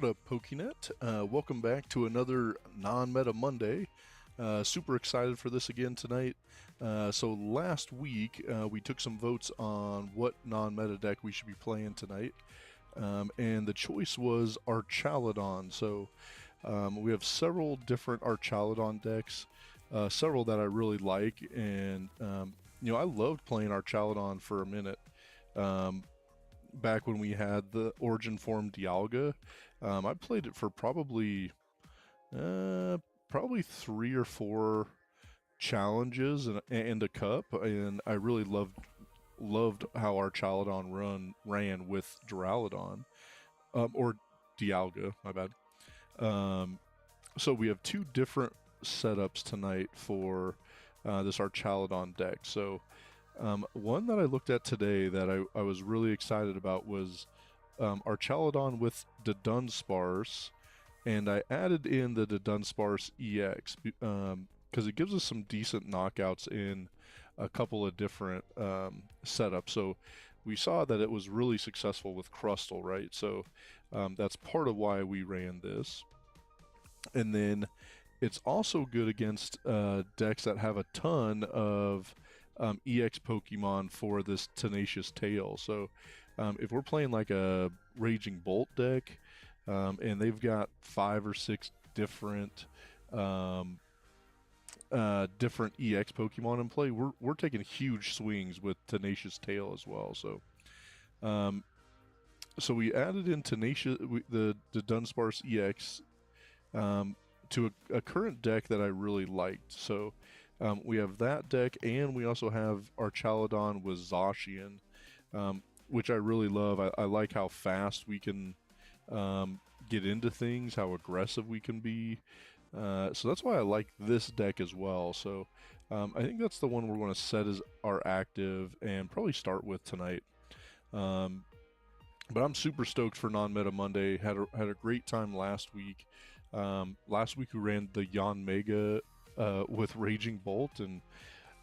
What up, PokeNet? Welcome back to another non-meta Monday. Super excited for this again tonight. So last week we took some votes on what non-meta deck we should be playing tonight, and the choice was Archaludon. So we have several different Archaludon decks, several that I really like, and I loved playing Archaludon for a minute. Back when we had the Origin Form Dialga, I played it for probably 3 or 4 challenges and a cup, and I really loved how Archaludon ran with Duraludon, or Dialga, my bad. So we have 2 different setups tonight for this Archaludon deck. So one that I looked at today that I was really excited about was Archaludon with Dudunsparce, and I added in the Dudunsparce EX because it gives us some decent knockouts in a couple of different setups. So we saw that it was really successful with Crustle, right? So that's part of why we ran this. And then it's also good against decks that have a ton of EX Pokemon for this Tenacious Tail. So if we're playing like a Raging Bolt deck, and they've got 5 or 6 different EX Pokemon in play, we're taking huge swings with Tenacious Tail as well. So so we added in the Dudunsparce EX to a current deck that I really liked. So we have that deck, and we also have Archaludon with Zacian, which I really love. I like how fast we can get into things, how aggressive we can be. So that's why I like this deck as well. So I think that's the one we're going to set as our active and probably start with tonight. But I'm super stoked for Non-Meta Monday. Had a great time last week. Last week we ran the Yanmega with Raging Bolt, and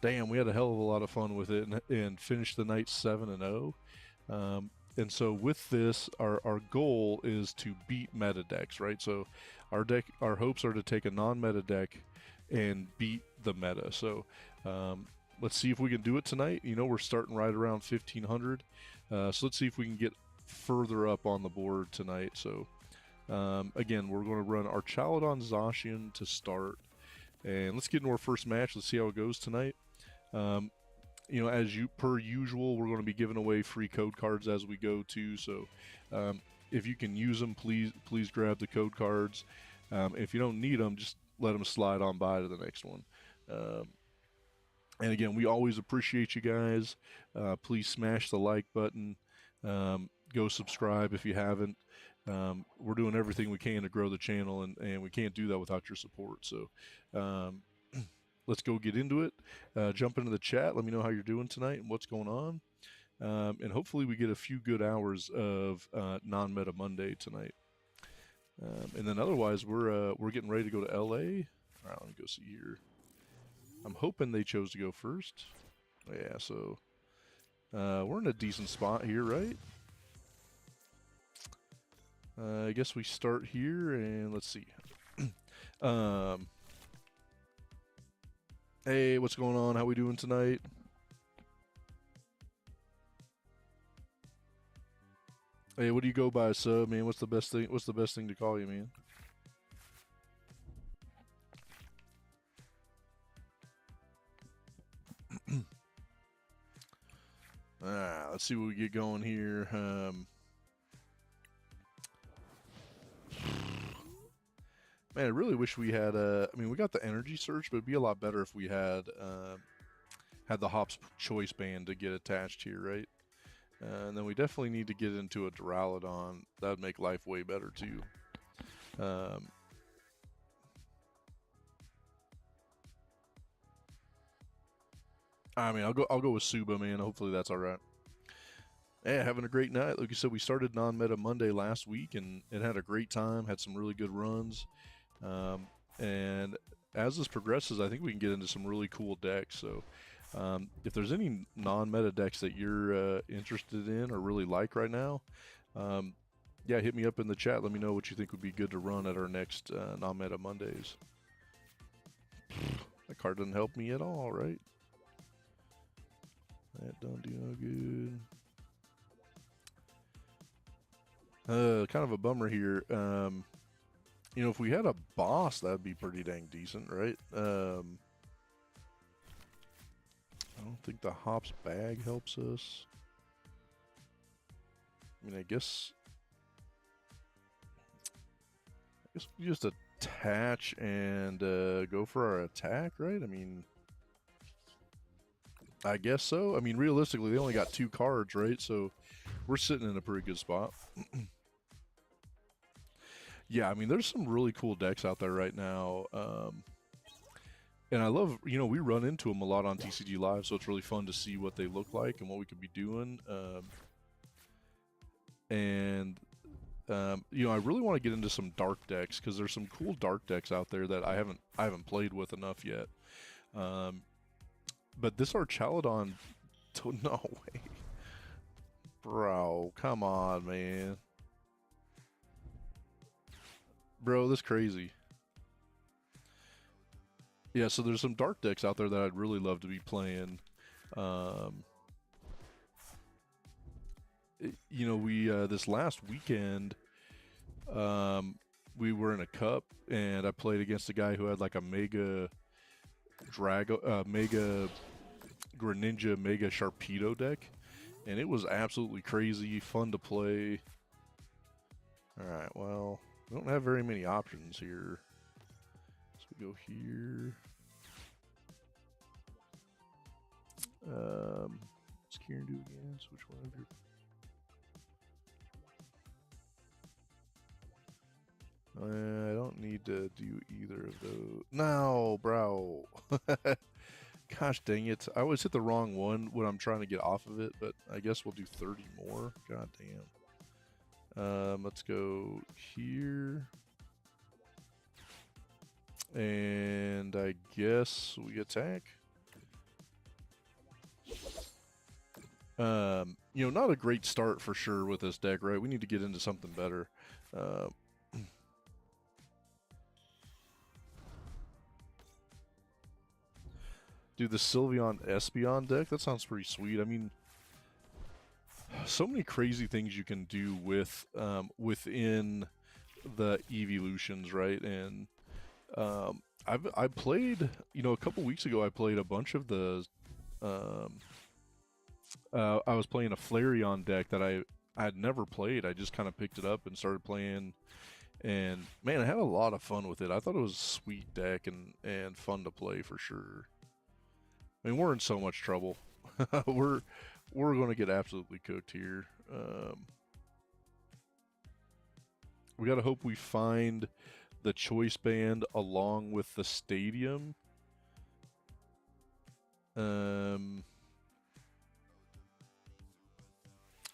damn, we had a hell of a lot of fun with it, and finished the night 7-0. And so with this, our goal is to beat meta decks, right? So our hopes are to take a non-meta deck and beat the meta. So let's see if we can do it tonight. We're starting right around 1500, so let's see if we can get further up on the board tonight. So again, we're going to run Archaludon Zacian to start, and let's get into our first match. Let's see how it goes tonight. As per usual, we're going to be giving away free code cards as we go too. So if you can use them, please grab the code cards. If you don't need them, just let them slide on by to the next one. And again, we always appreciate you guys. Please smash the like button. Go subscribe if you haven't. We're doing everything we can to grow the channel, and we can't do that without your support. So let's go get into it. Jump into the chat. Let me know how you're doing tonight and what's going on. And hopefully we get a few good hours of non-meta Monday tonight. And then otherwise, we're getting ready to go to LA. All right, let me go see here. I'm hoping they chose to go first. Yeah, so we're in a decent spot here, right? I guess we start here, and let's see. Hey, what's going on? How we doing tonight? Hey, what do you go by, sub, man? What's the best thing to call you, man? Let's see what we get going here. Man, I really wish we had we got the energy search, but it'd be a lot better if we had the Hops choice band to get attached here, right? And then we definitely need to get into a Duraludon. That would make life way better too. I'll go with Suba, man. Hopefully that's all right. Yeah, having a great night. Like you said, we started non-meta Monday last week, and it had a great time. Had some really good runs. And as this progresses, I think we can get into some really cool decks. So if there's any non-meta decks that you're interested in or really like right now, Yeah, hit me up in the chat. Let me know what you think would be good to run at our next non-meta Mondays. That card doesn't help me at all, right? That don't do no good. Kind of a bummer here. You know, if we had a boss, that'd be pretty dang decent, right? I don't think the hops bag helps us. I mean, I guess we just attach and go for our attack, right? I mean, I guess so. I mean, realistically, they only got 2 cards, right? So we're sitting in a pretty good spot. Yeah, I mean, there's some really cool decks out there right now. And I love, you know, we run into them a lot on TCG Live, so it's really fun to see what they look like and what we could be doing. You know, I really want to get into some dark decks because there's some cool dark decks out there that I haven't played with enough yet. But this Archaludon, no way, bro, come on, man, bro, this crazy. Yeah, so there's some dark decks out there that I'd really love to be playing. You know, we this last weekend, we were in a cup, and I played against a guy who had like a Mega Greninja, Mega Sharpedo deck, and it was absolutely crazy, fun to play. All right, well, we don't have very many options here. So we go here. What's Kieran do again? So which one of your... I don't need to do either of those. No, bro. Gosh dang it. I always hit the wrong one when I'm trying to get off of it, but I guess we'll do 30 more. God damn. Let's go here. And I guess we attack. You know, not a great start for sure with this deck, right? We need to get into something better. Dude, the Sylveon Espeon deck, that sounds pretty sweet. I mean, so many crazy things you can do with within the evolutions, right? And I played, you know, a couple weeks ago I played a bunch of the I was playing a Flareon deck that I had never played. I just kind of picked it up and started playing, and man, I had a lot of fun with it. I thought it was a sweet deck and fun to play for sure. I mean, we're in so much trouble. we're going to get absolutely cooked here. We got to hope we find the choice band along with the stadium.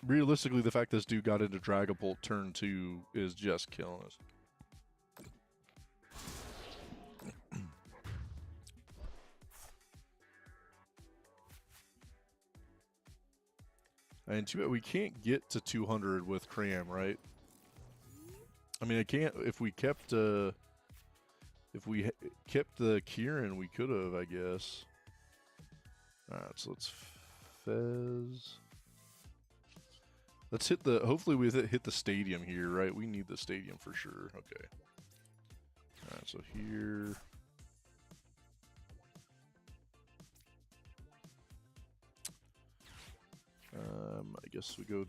Realistically, the fact this dude got into Dragapult turn 2 is just killing us. And too bad we can't get to 200 with Cram, right? I mean, I can't. If we kept the Kieran, we could have, I guess. All right, so let's Fez. Let's hit the. Hopefully, we hit the stadium here, right? We need the stadium for sure. Okay. All right, so here. I guess we go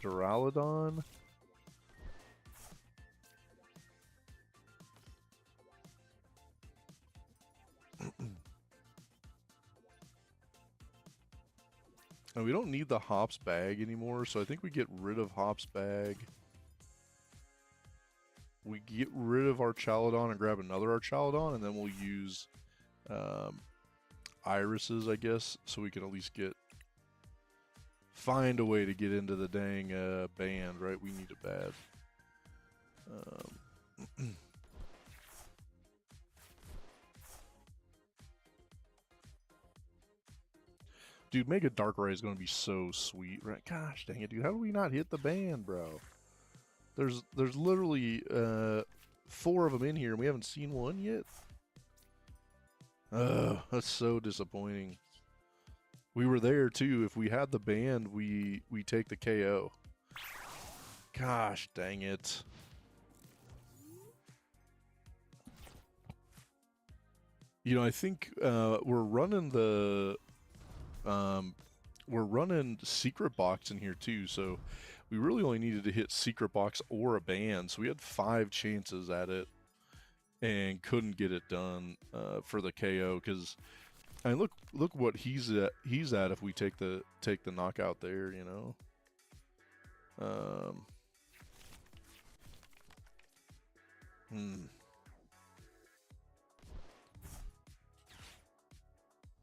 Duraludon. And we don't need the Hops bag anymore, so I think we get rid of Hops bag. We get rid of Archaludon and grab another Archaludon, and then we'll use Irises, I guess, so we can at least find a way to get into the dang band, right? We need it bad. Dude, Mega Darkrai is going to be so sweet, right? Gosh dang it, dude. How do we not hit the band, bro? There's literally 4 of them in here, and we haven't seen one yet. That's so disappointing. We were there too. If we had the band, we take the KO. Gosh, dang it. You know, I think we're running Secret Box in here too, so we really only needed to hit Secret Box or a band, so we had 5 chances at it and couldn't get it done for the KO. Because I mean, look what he's at if we take the knockout there, you know.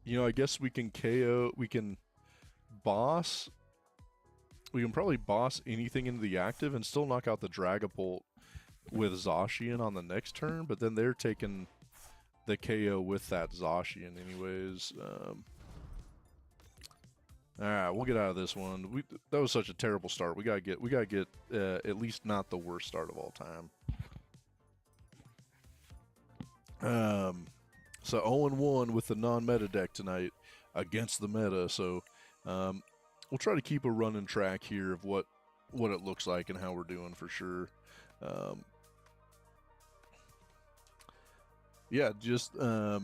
You know, I guess we can KO, we can probably boss anything into the active and still knock out the Dragapult with Zacian on the next turn, but then they're taking the KO with that Zacian anyways. Alright, we'll get out of this one. That was such a terrible start. We gotta get at least not the worst start of all time. So 0-1 with the non-meta deck tonight against the meta. So we'll try to keep a running track here of what it looks like and how we're doing for sure. Yeah, just I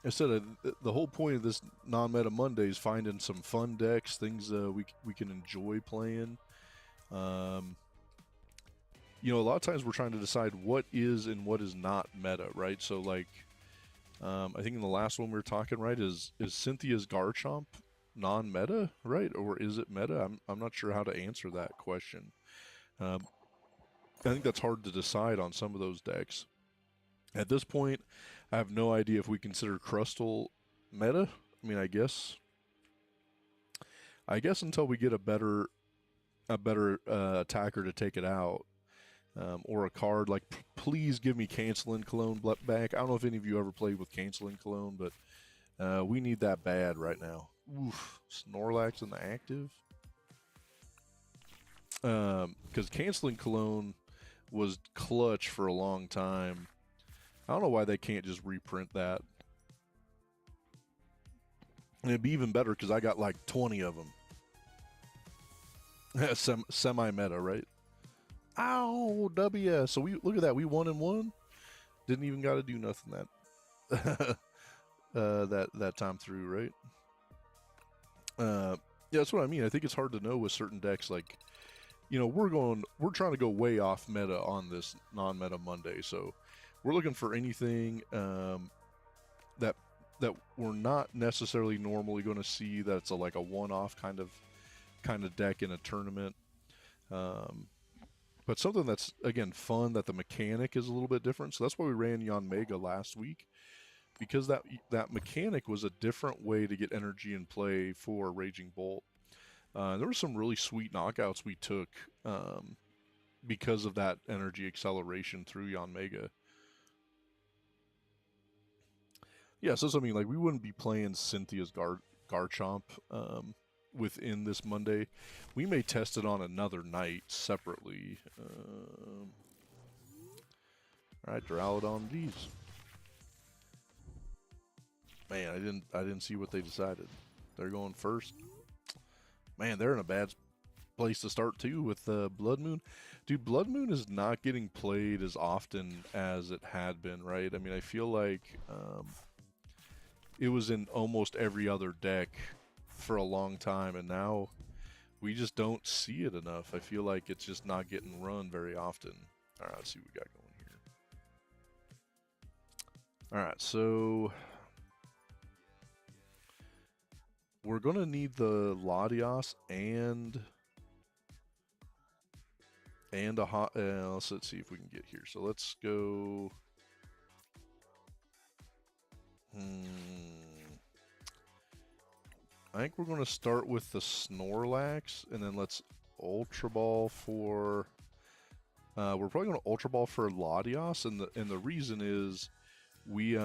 said the whole point of this non-meta Monday is finding some fun decks, things we can enjoy playing. You know, a lot of times we're trying to decide what is and what is not meta, right? So like, I think in the last one we were talking, right, is Cynthia's Garchomp non-meta, right? Or is it meta? I'm not sure how to answer that question. I think that's hard to decide on some of those decks. At this point, I have no idea if we consider Crustle meta. I mean, I guess until we get a better attacker to take it out. Or a card like, please give me Canceling Cologne back. I don't know if any of you ever played with Canceling Cologne, but we need that bad right now. Oof, Snorlax in the active. Because Canceling Cologne was clutch for a long time. I don't know why they can't just reprint that. And it'd be even better because I got like 20 of them. Semi-meta, right? Ow, W. So we look at that. We 1-1. Didn't even got to do nothing that time through, right? Yeah, that's what I mean. I think it's hard to know with certain decks. Like, you know, we're trying to go way off meta on this non-meta Monday. So we're looking for anything that we're not necessarily normally going to see. That's like a one-off kind of deck in a tournament. But something that's, again, fun, that the mechanic is a little bit different. So that's why we ran Yanmega last week, because that mechanic was a different way to get energy in play for Raging Bolt. There were some really sweet knockouts we took because of that energy acceleration through Yanmega. Yeah, so I mean, like, we wouldn't be playing Cynthia's Garchomp within this Monday. We may test it on another night separately. Alright, Archaludon Dudunsparce. Man, I didn't see what they decided. They're going first. Man, they're in a bad place to start too with Blood Moon. Dude, Blood Moon is not getting played as often as it had been, right? I mean, I feel like it was in almost every other deck for a long time, and now we just don't see it enough. I feel like it's just not getting run very often. All right, let's see what we got going here. All right, so we're gonna need the Latios and a hot. Let's see if we can get here. So let's go. I think we're going to start with the Snorlax, and then let's Ultra Ball for... we're probably going to Ultra Ball for Latios, and the reason is we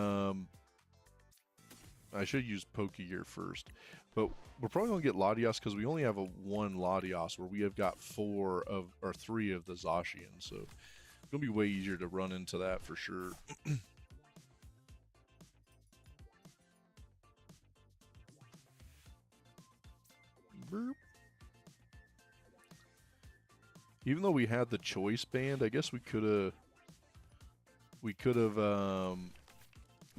I should use Pokegear first, but we're probably gonna get Latios because we only have one Latios where we have got 3 of the Zacian, so it's gonna be way easier to run into that for sure. Burp. Even though we had the choice band, I guess we could have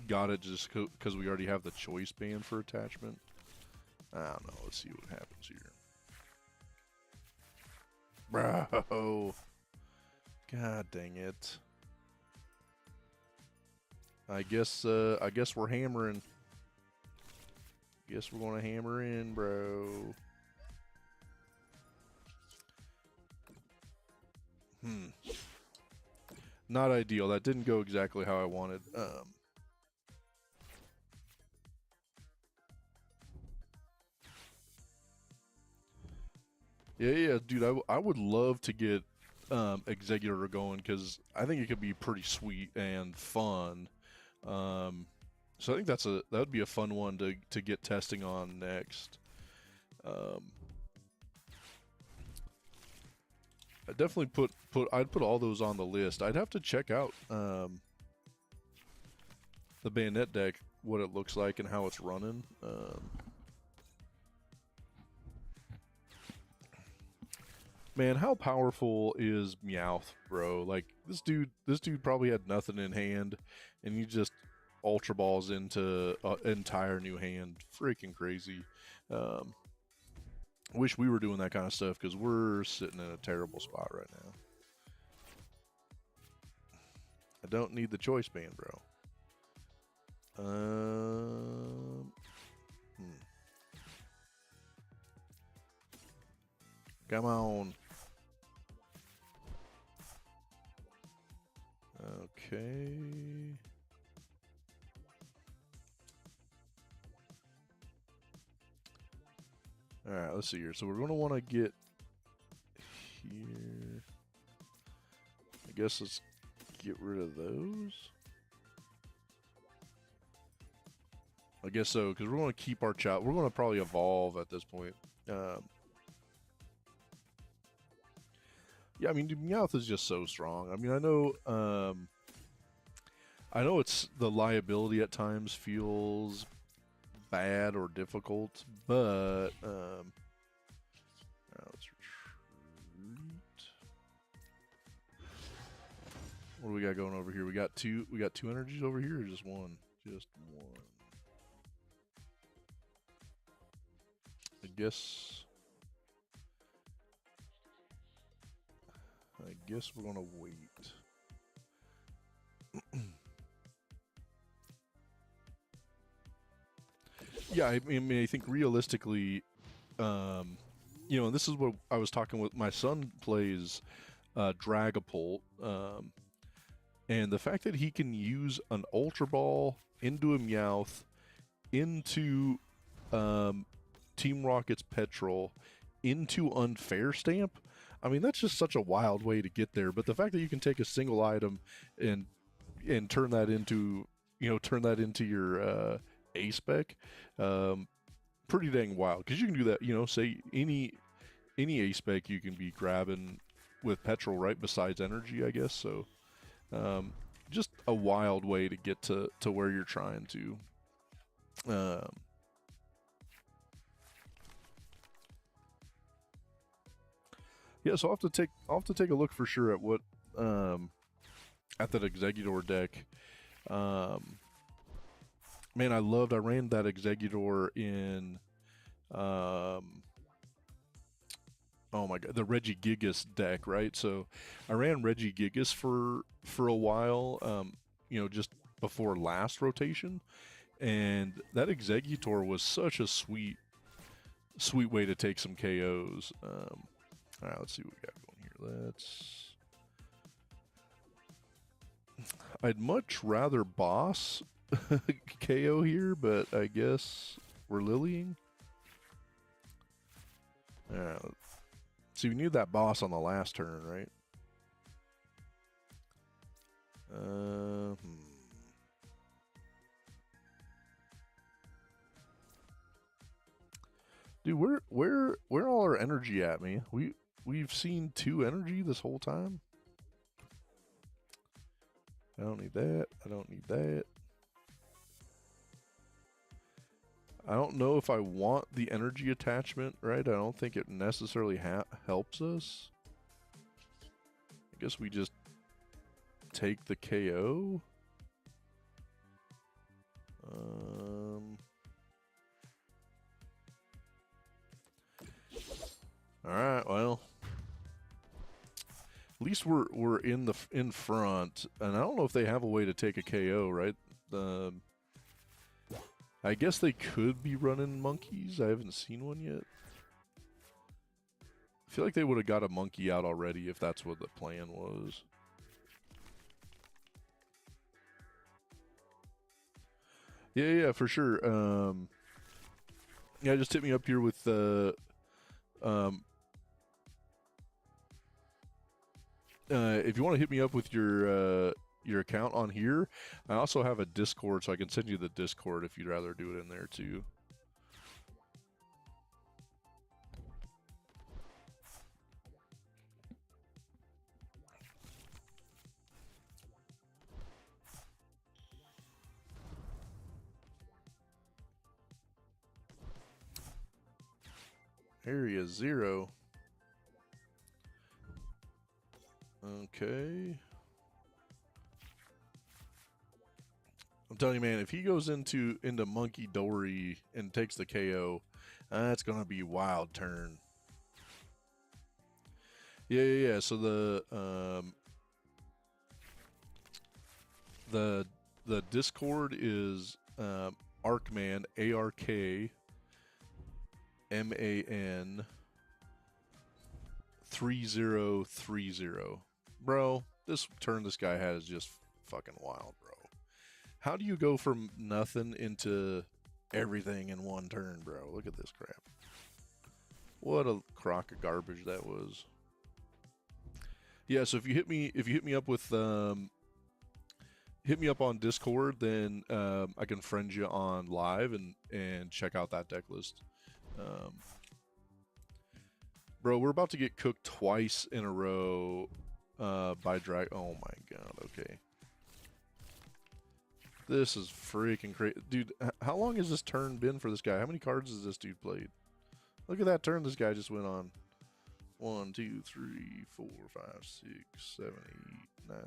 got it just because we already have the choice band for attachment. I don't know. Let's see what happens here. Bro. God dang it. I guess we're hammering. Guess we're gonna hammer in, bro. Not ideal. That didn't go exactly how I wanted. Yeah, dude. I would love to get Executor going because I think it could be pretty sweet and fun. So I think that would be a fun one to get testing on next. I definitely I'd put all those on the list. I'd have to check out the Bayonet deck, what it looks like and how it's running. Man, how powerful is Meowth, bro? Like this dude probably had nothing in hand, and he just Ultra Balls into an entire new hand. Freaking crazy. Wish we were doing that kind of stuff because we're sitting in a terrible spot right now. I don't need the choice band, bro. Come on. Okay. Alright, let's see here. So we're going to want to get here. I guess let's get rid of those. I guess so, because we're going to keep our child. We're going to probably evolve at this point. Yeah, I mean, Meowth is just so strong. I mean, I know it's the liability at times feels bad or difficult, but let's retreat. What do we got going over here? We got two energies over here, or just one? Just one. I guess we're gonna wait. Yeah, I mean, I think realistically, you know, and this is what I was talking with my son plays Dragapult, and the fact that he can use an Ultra Ball into a Meowth, into Team Rocket's Petrol, into Unfair Stamp. I mean, that's just such a wild way to get there. But the fact that you can take a single item and turn that into, you know, your A spec, pretty dang wild. Because you can do that, you know, say any A spec you can be grabbing with Petrol, right? Besides energy, I guess. So, just a wild way to get to where you're trying to. Yeah, so I'll have to take a look for sure at what at that Executor deck. Man, I ran that Executor in oh my god, the Regigigas deck, right? So I ran Regigigas for a while, you know, just before last rotation, and that Executor was such a sweet way to take some KOs. All right, let's see what we got going here. I'd much rather boss KO here, but I guess we're lilying. All right. See, we need that boss on the last turn, right? Dude, where all our energy at, man? We've seen 2 energy this whole time. I don't need that. I don't need that. I don't know if I want the energy attachment, right? I don't think it necessarily helps us. I guess we just take the KO. All right, well, at least we're in front, and I don't know if they have a way to take a KO, right? I guess they could be running monkeys. I haven't seen one yet. I feel like they would have got a monkey out already if that's what the plan was. Yeah, for sure. Yeah, just hit me up here with if you want to hit me up with your account on here. I also have a Discord, so I can send you the Discord if you'd rather do it in there too. Area 0. Okay. I'm telling you, man, if he goes into Monkey Dory and takes the KO, that's gonna be a wild turn. Yeah. So the Discord is Arkman, ARKMAN 3030. Bro, this turn this guy had is just fucking wild, bro. How do you go from nothing into everything in one turn, bro? Look at this crap. What a crock of garbage that was. Yeah, so if you hit me up with hit me up on Discord, then I can friend you on live and check out that deck list. Bro, we're about to get cooked twice in a row by drag. Oh my god, okay. This is freaking crazy. Dude, how long has this turn been for this guy? How many cards has this dude played? Look at that turn this guy just went on. 1, 2, 3, 4, 5, 6, 7, 8, 9,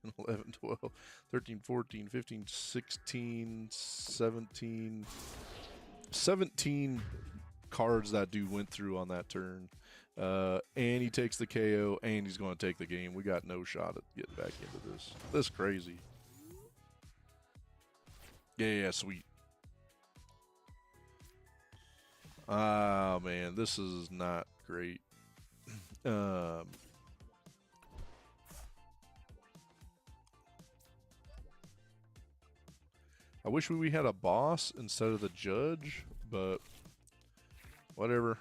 10, 11, 12, 13, 14, 15, 16, 17. 17 cards that dude went through on that turn. And he takes the KO, and he's going to take the game. We got no shot at getting back into this. This is crazy. Yeah, sweet. Ah, man, this is not great. I wish we had a boss instead of the judge, but whatever.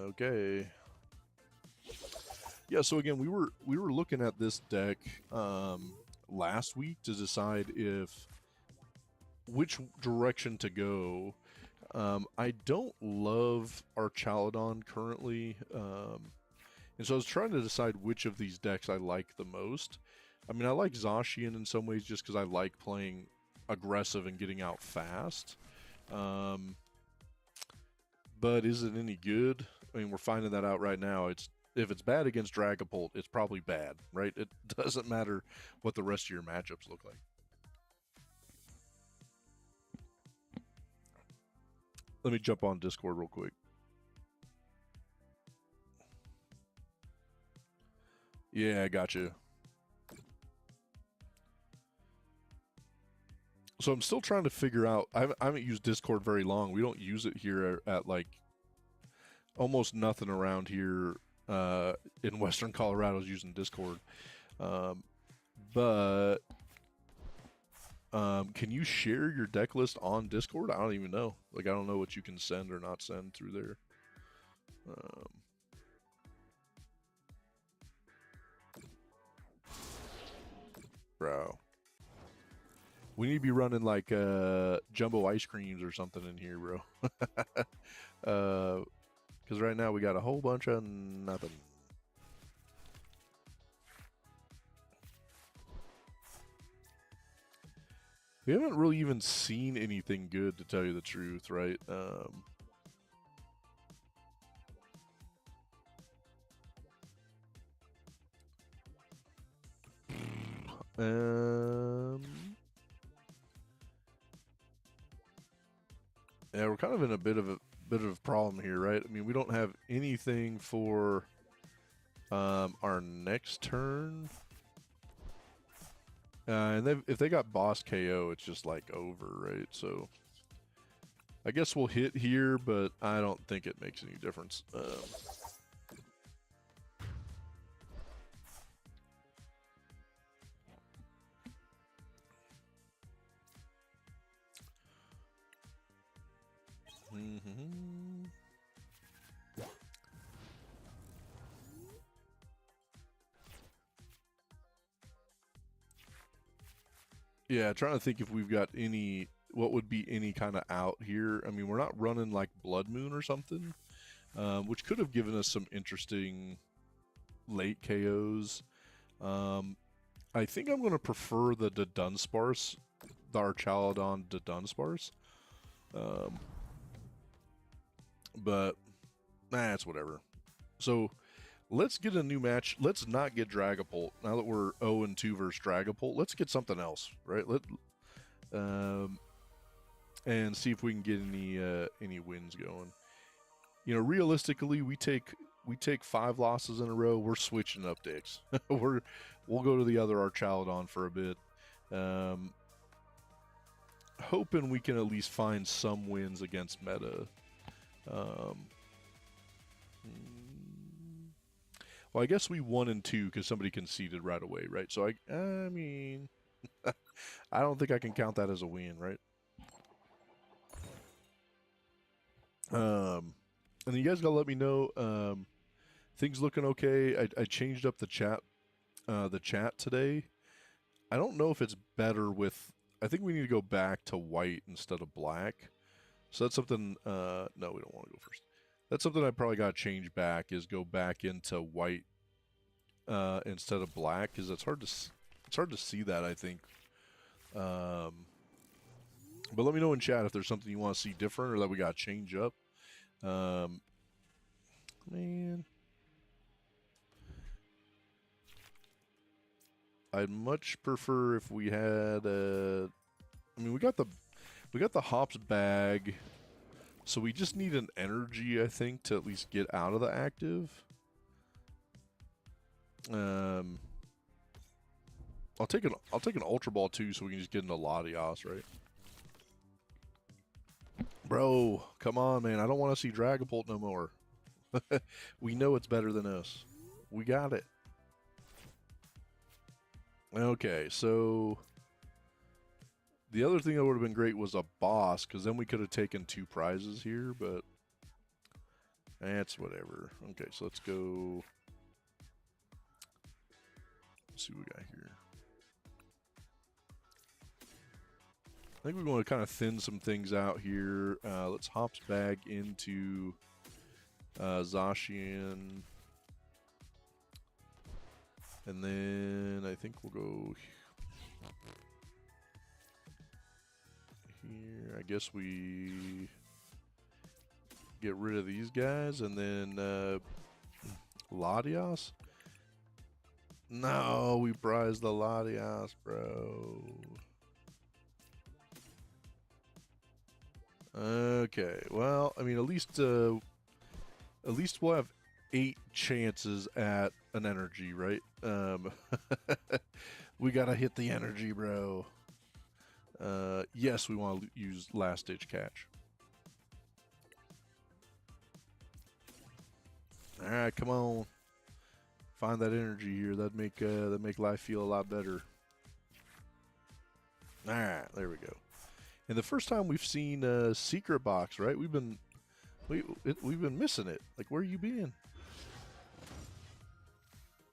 Okay. Yeah, so again, we were looking at this deck last week to decide which direction to go. I don't love Archaludon currently, and so I was trying to decide which of these decks I like the most. I mean, I like Zacian in some ways just because I like playing aggressive and getting out fast. But is it any good? I mean, we're finding that out right now. If it's bad against Dragapult, it's probably bad, right? It doesn't matter what the rest of your matchups look like. Let me jump on Discord real quick. Yeah, I got you. So I'm still trying to figure out. I haven't used Discord very long. We don't use it here at like almost nothing around here in Western Colorado is using Discord. But can you share your deck list on Discord? I don't even know. Like, I don't know what you can send or not send through there. Bro. We need to be running like jumbo ice creams or something in here, bro. Because right now we got a whole bunch of nothing. We haven't really even seen anything good, to tell you the truth, right? Yeah, we're kind of in a bit of a problem here, right? I mean, we don't have anything for our next turn. And if they got boss KO, it's just like over, right? So I guess we'll hit here, but I don't think it makes any difference. Yeah, trying to think if we've got any, what would be any kind of out here. I mean, we're not running like Blood Moon or something, which could have given us some interesting late KOs. I think I'm going to prefer the Dudunsparce, the Archaludon Dudunsparce. But, nah, it's whatever. So, let's get a new match. Let's not get Dragapult. Now that we're 0-2 versus Dragapult, let's get something else, right? And see if we can get any wins going. You know, realistically, we take 5 losses in a row. We're switching up decks. We'll go to the other Archaludon for a bit. Hoping we can at least find some wins against meta. Well, I guess we 1-2 because somebody conceded right away, right? So I mean, I don't think I can count that as a win, right? And you guys gotta let me know. Things looking okay. I changed up the chat today. I don't know if it's better with. I think we need to go back to white instead of black. So that's something. No, we don't want to go first. That's something I probably got to change back. Is go back into white instead of black, because it's hard to see that, I think. But let me know in chat if there's something you want to see different or that we got to change up. Man, I'd much prefer if we had. I mean, we got the hops bag, so we just need an energy, I think, to at least get out of the active. I'll take an Ultra Ball too, so we can just get into Latios, right? Bro, come on, man! I don't want to see Dragapult no more. We know it's better than us. We got it. Okay, so the other thing that would have been great was a boss, because then we could have taken 2 prizes here, but that's whatever. Okay, so let's go. Let's see what we got here. I think we're going to kind of thin some things out here. Let's hops bag into Zacian. And then I think we'll go here. I guess we get rid of these guys and then Latios. No, we prize the Latios, bro. Okay, well, I mean, at least we'll have 8 chances at an energy, right? We gotta hit the energy, bro. Yes, we want to use last ditch catch. All right, come on. Find that energy here. That'd make life feel a lot better. All right, there we go. And the first time we've seen a secret box, right? We've been missing it. Like, where you been?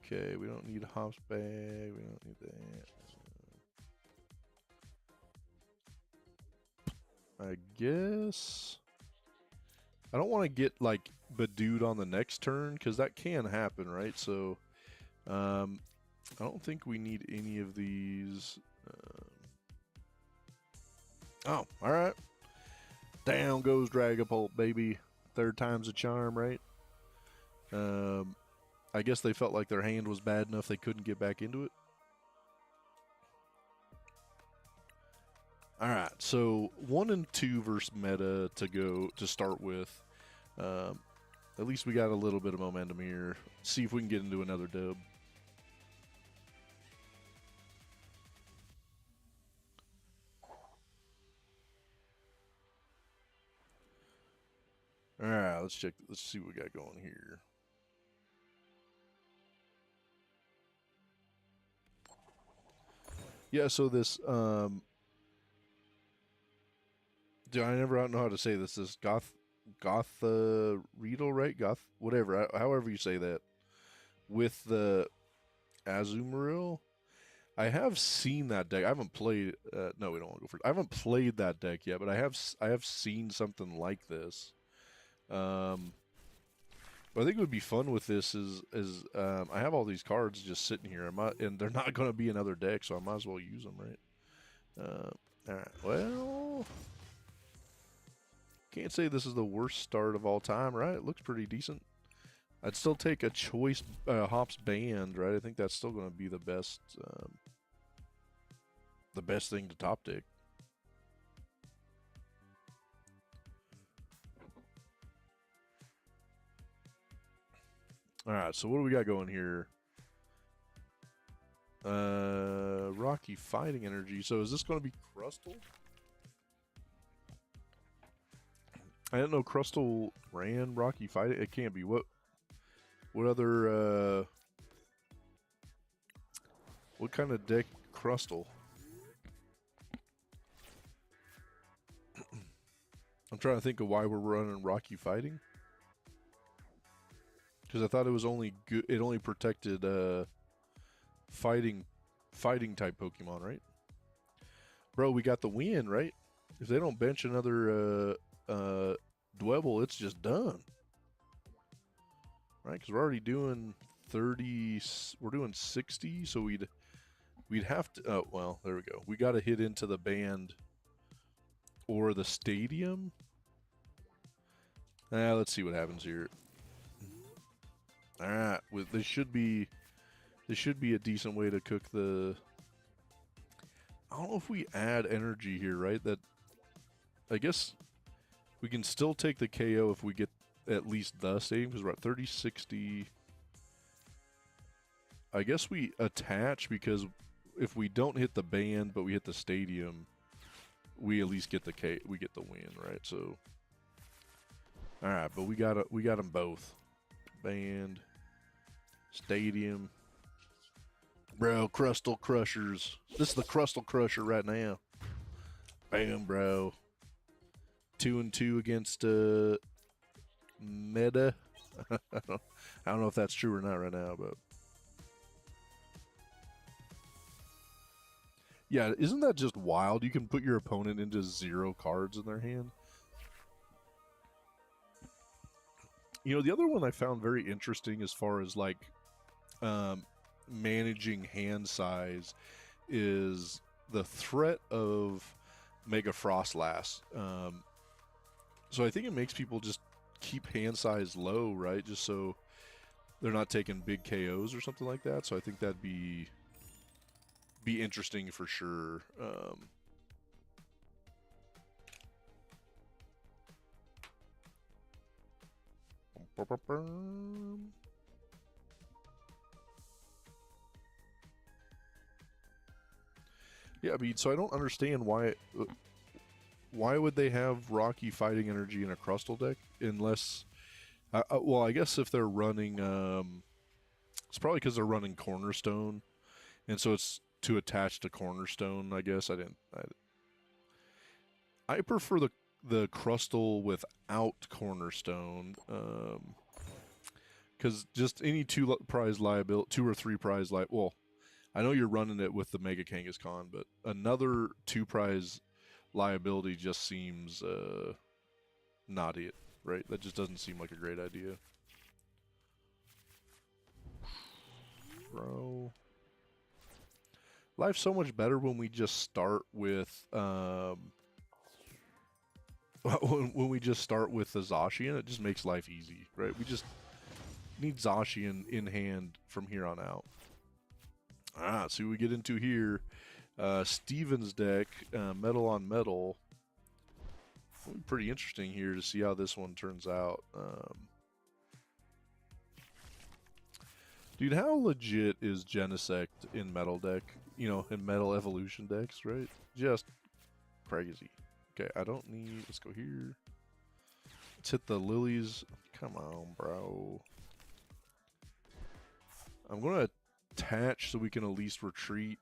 Okay, we don't need a hops bag. We don't need that. I guess I don't want to get like Badooed on the next turn because that can happen, right? So I don't think we need any of these. Oh, all right. Down goes Dragapult, baby. Third time's a charm, right? I guess they felt like their hand was bad enough they couldn't get back into it. All right, so 1 and 2 versus meta to start with. At least we got a little bit of momentum here. See if we can get into another dub. All right, let's check. Let's see what we got going here. Yeah, so this dude, I never know how to say this. This Riedel, right? Whatever. However you say that. With the Azumarill, I have seen that deck. I haven't played. No, we don't want to go for it. I haven't played that deck yet, but I have seen something like this. But I think it would be fun with this is I have all these cards just sitting here, and they're not going to be another deck, so I might as well use them, right? All right. Well, can't say this is the worst start of all time, right? It looks pretty decent. I'd still take a choice Hops Band, right? I think that's still going to be the best thing to top deck. All right, so what do we got going here? Rocky Fighting Energy. So is this going to be Crustle? I didn't know Crustle ran Rocky Fighting. It can't be. What other what kind of deck Crustle? I'm trying to think of why we're running Rocky Fighting. Because I thought it was only good. It only protected fighting type Pokemon, right? Bro, we got the win, right? If they don't bench another Dwebble, it's just done, right? Because we're already doing 30. We're doing 60, so we'd have to. Oh well, there we go. We got to hit into the band or the stadium. Let's see what happens here. All right, this should be a decent way to cook the. I don't know if we add energy here, right? That I guess we can still take the KO if we get at least the stadium because we're at 30, 60. I guess we attach because if we don't hit the band but we hit the stadium, we at least get the win, right? So, all right, but we got them both, band. Stadium. Bro, Crustle Crushers. This is the Crustle Crusher right now. Bam, bro. 2 and 2 against Meta. I don't know if that's true or not right now, but yeah, isn't that just wild? You can put your opponent into 0 cards in their hand. You know, the other one I found very interesting as far as like managing hand size is the threat of Mega Frostlass. So I think it makes people just keep hand size low, right? Just so they're not taking big KOs or something like that. So I think that'd be interesting for sure. Yeah, I mean, so I don't understand why would they have Rocky Fighting Energy in a Crustle deck unless, well, I guess if they're running, it's probably because they're running Cornerstone, and so it's to attach to Cornerstone. I guess I prefer the Crustle without Cornerstone, because just any 2 prize liability, 2 or 3 prize well, I know you're running it with the Mega Kangaskhan, but another 2 prize liability just seems not it, right? That just doesn't seem like a great idea. Bro. Life's so much better when we just start with when we just start with the Zacian. It just makes life easy, right? We just need Zacian in hand from here on out. See what we get into here. Steven's deck, metal on metal. It'll be pretty interesting here to see how this one turns out. Dude, how legit is Genesect in metal deck? You know, in metal evolution decks, right? Just crazy. Okay, I don't need... Let's go here. Let's hit the lilies. Come on, bro. I'm going to attach so we can at least retreat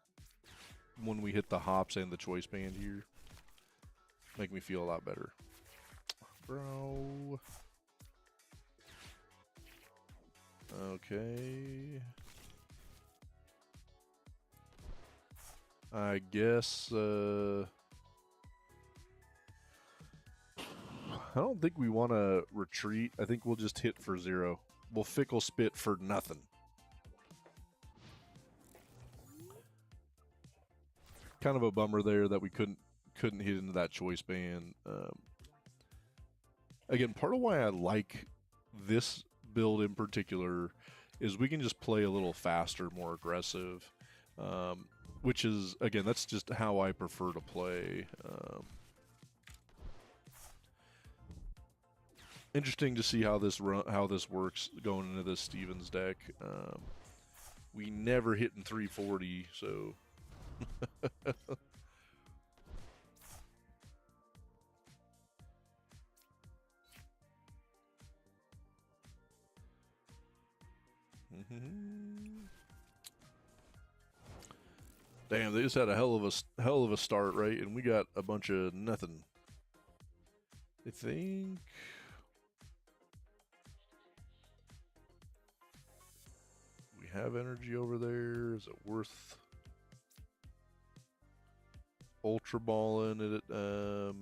when we hit the hops and the choice band here. Make me feel a lot better. Bro. Okay. I guess, I don't think we want to retreat. I think we'll just hit for 0. We'll fickle spit for nothing. Kind of a bummer there that we couldn't hit into that choice band. Again, part of why I like this build in particular is we can just play a little faster, more aggressive, which is, again, that's just how I prefer to play. Interesting to see how this works going into this Stevens deck. We never hit in 340, so. Damn, they just had a hell of a start, right? And we got a bunch of nothing. I think we have energy over there. Is it worth Ultra Balling it? Because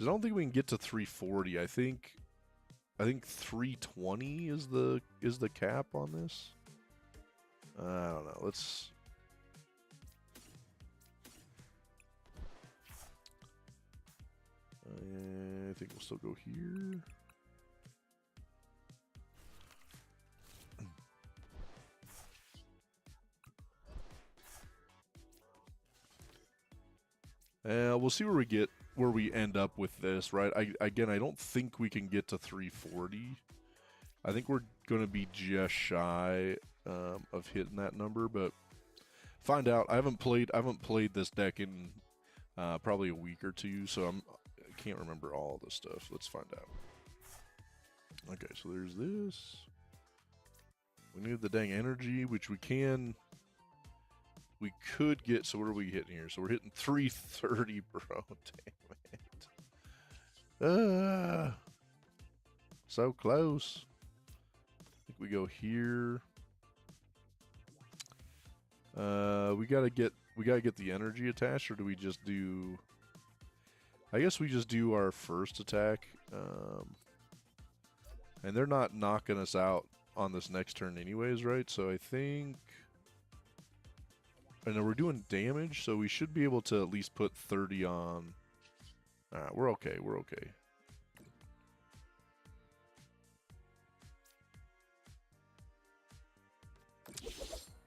I don't think we can get to 340. I think 320 is the cap on this. I don't know. Let's. I think we'll still go here. We'll see where we end up with this, right? Again, I don't think we can get to 340. I think we're going to be just shy of hitting that number, but find out. I haven't played this deck in probably a week or two, so I can't remember all this stuff. Let's find out. Okay, so there's this. We need the dang energy, which we could get. So what are we hitting here? So we're hitting 330, bro. Damn it. So close. I think we go here. We gotta get the energy attached, or do we just do? I guess we just do our first attack. And they're not knocking us out on this next turn anyways, right? So I think. I know we're doing damage, so we should be able to at least put 30 on. Alright, we're okay. We're okay.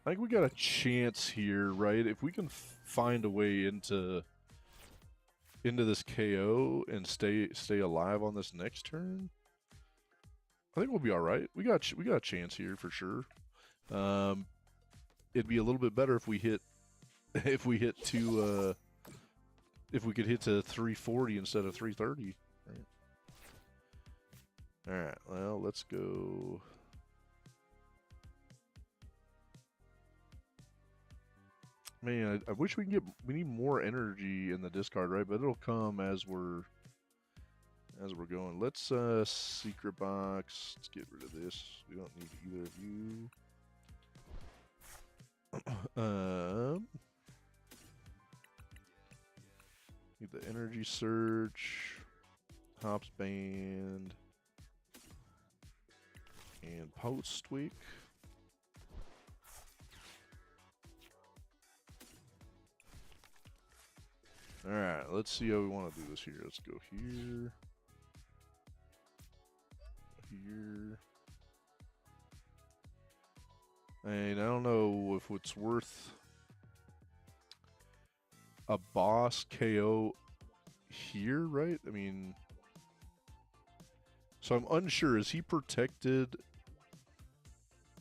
I think we got a chance here, right? If we can find a way into this KO and stay alive on this next turn, I think we'll be all right. We got a chance here for sure. It'd be a little bit better if we hit if we could hit to 340 instead of 330. Right? All right. Well, let's go. Man, I wish we need more energy in the discard, right? But it'll come as we're going. Let's secret box. Let's get rid of this. We don't need either of you. Need the energy search, hops band, and post tweak. Alright, let's see how we want to do this here. Let's go here. Here. And I don't know if it's worth a boss KO here, right? I mean, so I'm unsure. Is he protected?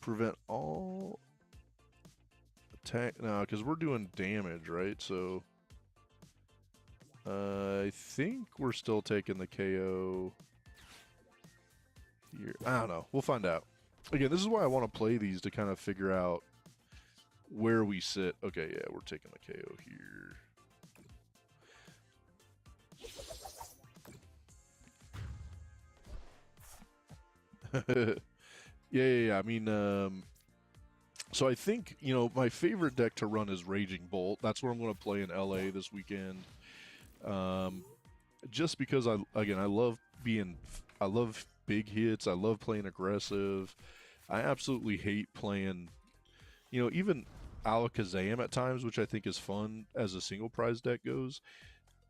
Prevent all attack? No, because we're doing damage, right? So I think we're still taking the KO here. I don't know. We'll find out. Again, this is why I want to play these, to kind of figure out where we sit. Okay, yeah, we're taking the KO here. Yeah. I mean, so I think, you know, my favorite deck to run is Raging Bolt. That's what I'm going to play in LA this weekend. Just because I love big hits. I love playing aggressive. I absolutely hate playing, you know, even Alakazam at times, which I think is fun as a single prize deck goes.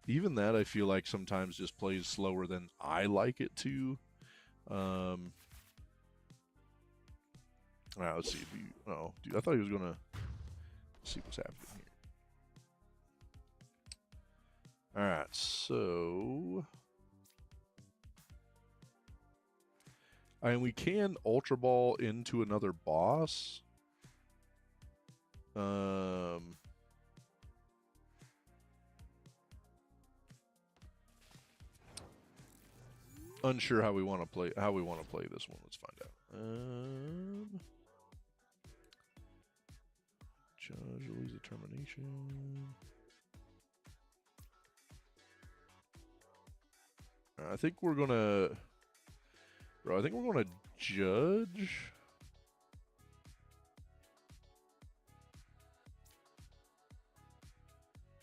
Even that I feel like sometimes just plays slower than I like it to. Alright, let's see. Oh, dude, I thought he was gonna see what's happening here. Alright, so and we can Ultra Ball into another boss. Unsure how we want to play this one. Let's find out. Judge Louis determination. I think we're gonna judge.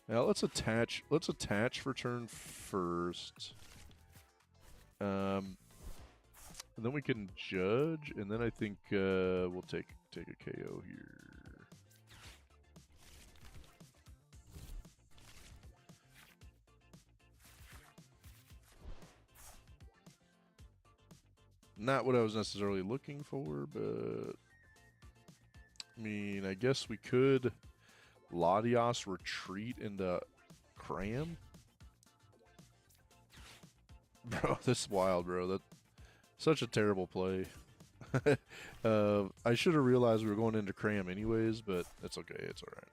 Now let's attach for turn first. And then we can judge, and then I think we'll take a KO here. Not what I was necessarily looking for, but I mean, I guess we could Latios retreat into Cram. Bro, this is wild, bro. That's such a terrible play. I should have realized we were going into Cram anyways, but it's okay. It's all right.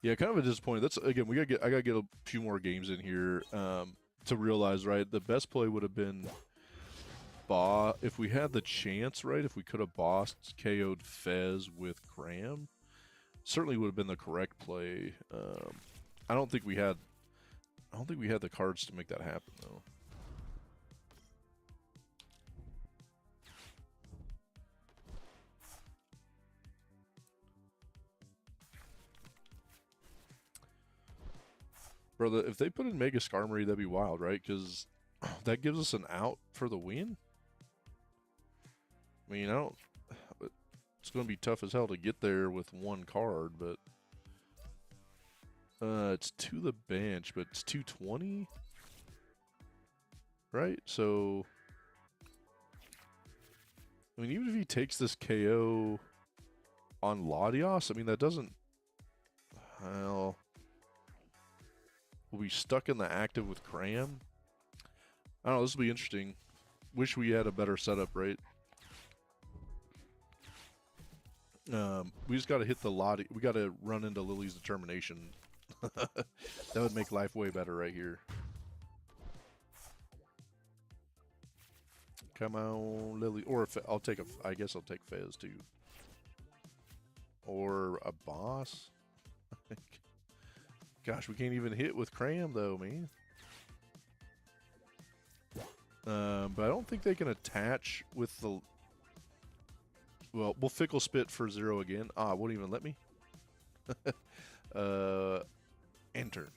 Yeah, kind of a disappointing. That's again, I gotta get a few more games in here to realize, right? The best play would have been if we had the chance, right? If we could have bossed KO'd Fez with Cram, certainly would have been the correct play. I don't think we had the cards to make that happen, though. Bro, if they put in Mega Skarmory, that'd be wild, right? Because that gives us an out for the win. I mean, it's going to be tough as hell to get there with one card, but it's to the bench, but it's 220, right? So, I mean, even if he takes this KO on Latios, I mean, that doesn't, well, we'll be stuck in the active with Cram. I don't know, this will be interesting. Wish we had a better setup, right? We just got to hit the Lati. We got to run into Lily's determination. That would make life way better right here. Come on, Lily. Or if I'll take I guess I'll take Fez too. Or a boss. Gosh, we can't even hit with Cram though, man. But I don't think they can attach with the... Well, we'll Fickle Spit for 0 again. Ah, won't even let me. Enter.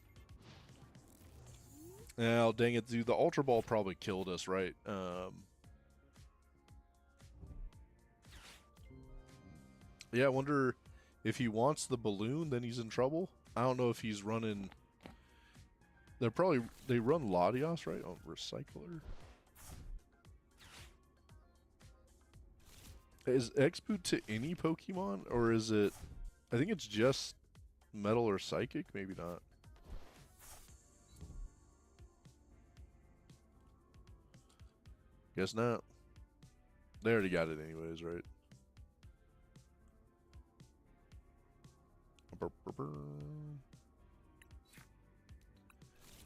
Now, dang it, dude. The Ultra Ball probably killed us, right? Yeah, I wonder if he wants the balloon, then he's in trouble. I don't know if he's running... They run Latios, right? Oh, Recycler. Is X-Boot to any Pokemon, or is it... I think it's just Metal or Psychic? Maybe not. Guess not. They already got it anyways, right?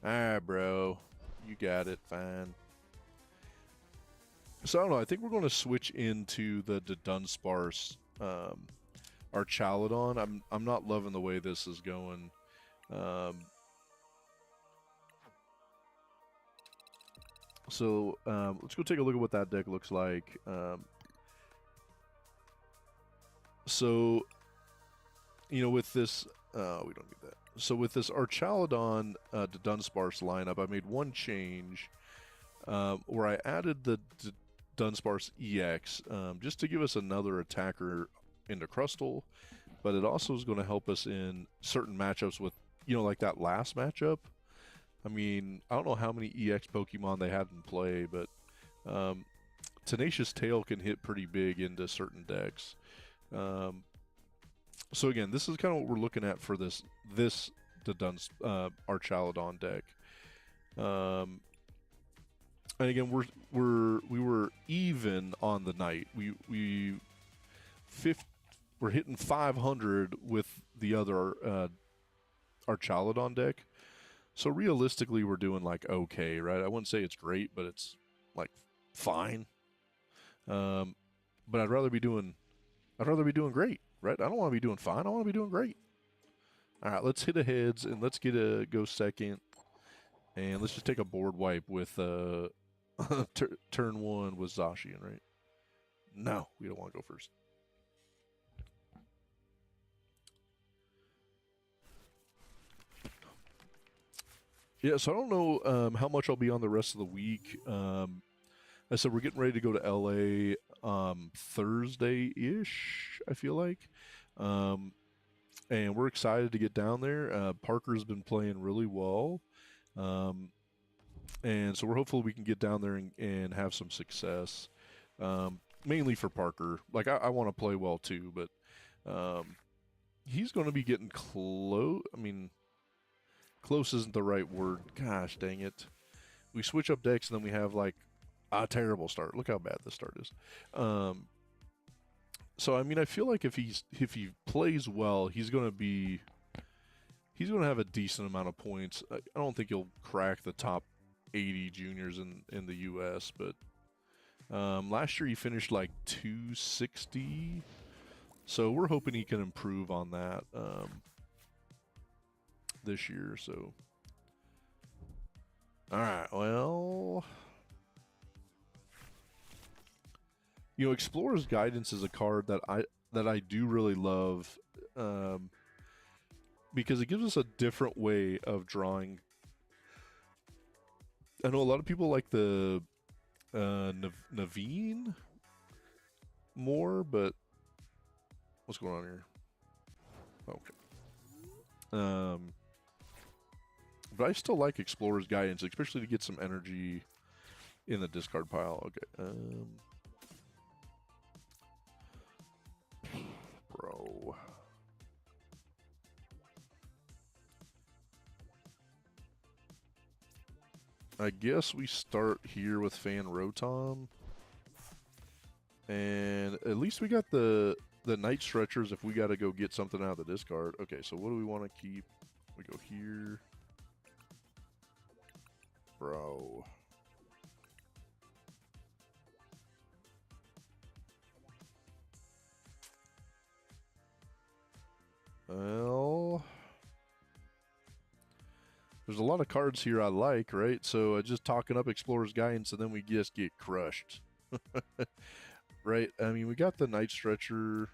Ah, bro. You got it. Fine. So, I don't know. I think we're going to switch into the Dudunsparce, Archaludon. I'm not loving the way this is going. So, let's go take a look at what that deck looks like. So, you know, with this... we don't need that. So with this Archaludon Dudunsparce lineup, I made one change where I added the Dudunsparce EX just to give us another attacker into Crustle, but it also is going to help us in certain matchups with, you know, like that last matchup. I mean, I don't know how many EX Pokemon they had in play, but Tenacious Tail can hit pretty big into certain decks. So again, this is kind of what we're looking at for this Archaludon deck. And again, we were even on the night. We're hitting 500 with the other Archaludon deck. So realistically, we're doing like okay, right? I wouldn't say it's great, but it's like fine. But I'd rather be doing great. Right? I don't want to be doing fine. I want to be doing great. All right, let's hit a heads and let's get a go second. And let's just take a board wipe with turn 1 with Zacian, right? No, we don't want to go first. Yeah, so I don't know how much I'll be on the rest of the week. I said we're getting ready to go to LA Thursday-ish, I feel like. And we're excited to get down there. Parker's been playing really well. And so we're hopeful we can get down there and have some success. Mainly for Parker. Like, I want to play well too, but he's going to be getting close. I mean, close isn't the right word. Gosh, dang it. We switch up decks and then we have, like, a terrible start. Look how bad this start is. So I mean, I feel like if he plays well, he's gonna have a decent amount of points. I don't think he'll crack the top 80 juniors in the U.S., but last year he finished like 260. So we're hoping he can improve on that this year. So, all right, well. You know, Explorer's Guidance is a card that I do really love because it gives us a different way of drawing. I know a lot of people like the Naveen more, but what's going on here? Okay. But I still like Explorer's Guidance, especially to get some energy in the discard pile. Okay. Bro. I guess we start here with Fan Rotom. And at least we got the Night Stretchers if we got to go get something out of the discard. Okay, so what do we want to keep? We go here. Bro. Well, There's a lot of cards here I like, right? So just talking up Explorer's Guidance, and then we just get crushed. Right? I mean, we got the Night Stretcher.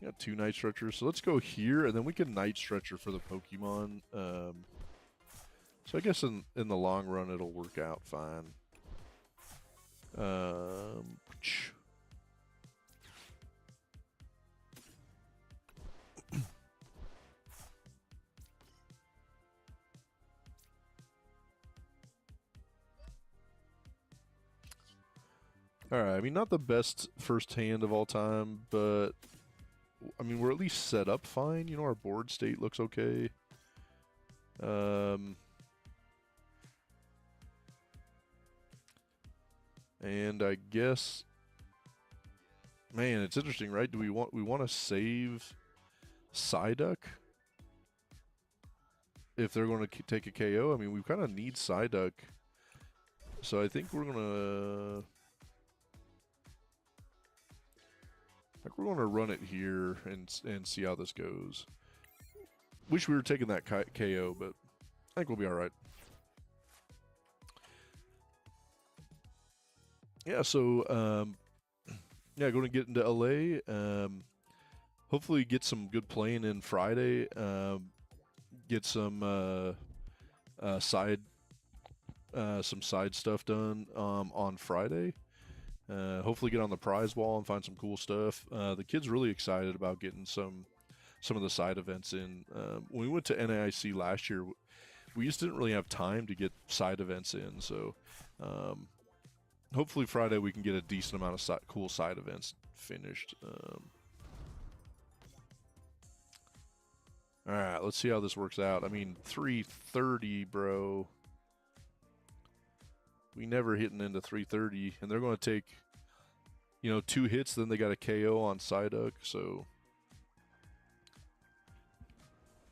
We got 2 Night Stretchers. So let's go here, and then we can Night Stretcher for the Pokemon. So I guess in the long run, it'll work out fine. Alright, I mean, not the best first hand of all time, but I mean, we're at least set up fine. You know, our board state looks okay. And I guess, man, it's interesting, right? Do we want to save Psyduck if they're going to take a KO? I mean, we kind of need Psyduck, so I think we're gonna. We're going to run it here and see how this goes. Wish we were taking that KO, but I think we'll be all right. Yeah, so yeah, going to get into LA. Hopefully, get some good playing in Friday. Get some side stuff done on Friday. Hopefully get on the prize wall and find some cool stuff. The kid's really excited about getting some of the side events in. When we went to NAIC last year, we just didn't really have time to get side events in. So hopefully Friday we can get a decent amount of cool side events finished. All right, let's see how this works out. I mean, 330, bro. We never hitting into 330, and they're going to take, you know, 2 hits, then they got a KO on Psyduck, so.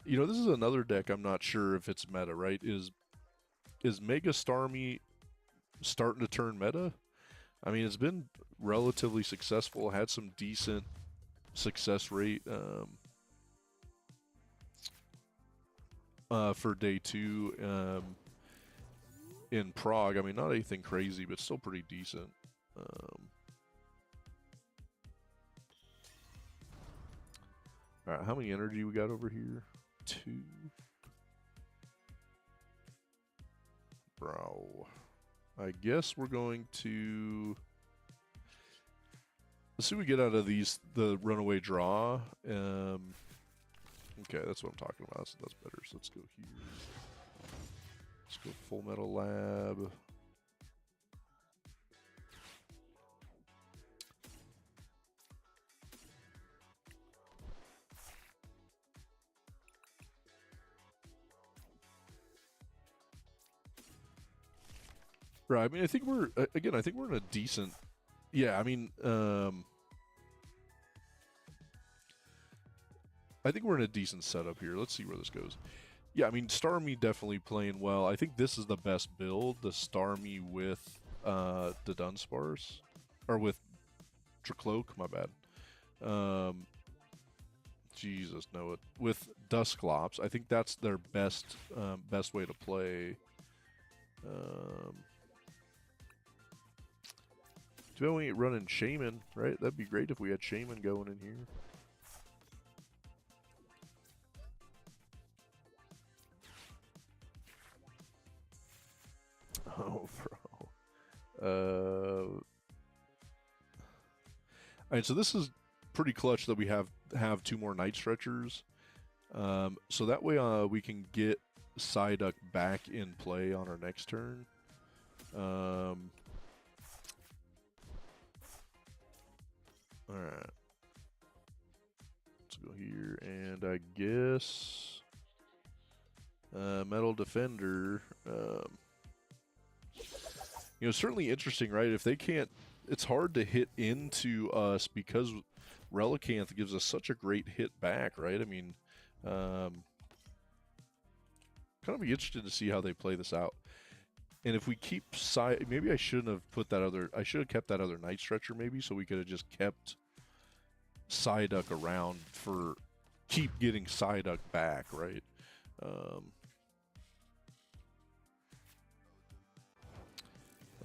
You know, this is another deck I'm not sure if it's meta, right? Is Mega Starmie starting to turn meta? I mean, it's been relatively successful, had some decent success rate for day 2. In Prague. I mean, not anything crazy, but still pretty decent. Alright, how many energy we got over here? 2. Bro. I guess we're going to... Let's see what we get out of the runaway draw. Okay, that's what I'm talking about, so that's better. So let's go here. Let's go Full Metal Lab. Right, I mean, I think we're, again, I think we're in a decent, yeah, I mean, I think we're in a decent setup here. Let's see where this goes. Yeah, I mean, Starmie definitely playing well. I think this is the best build, the Starmie with Dudunsparce, or with Tricloak, my bad. Jesus, no, it with Dusclops. I think that's their best way to play. Do we ain't running Shaman, right? That'd be great if we had Shaman going in here. Oh, bro. Alright, so this is pretty clutch that we have 2 more Night Stretchers. So that way we can get Psyduck back in play on our next turn. Alright. Let's go here, and I guess Metal Defender. You know, certainly interesting, right? If they can't, it's hard to hit into us because Relicanth gives us such a great hit back, right? I mean, kind of be interested to see how they play this out. And if we keep maybe I shouldn't have put that other, I should have kept that other Night Stretcher maybe, so we could have just kept Psyduck around for keep getting Psyduck back, right?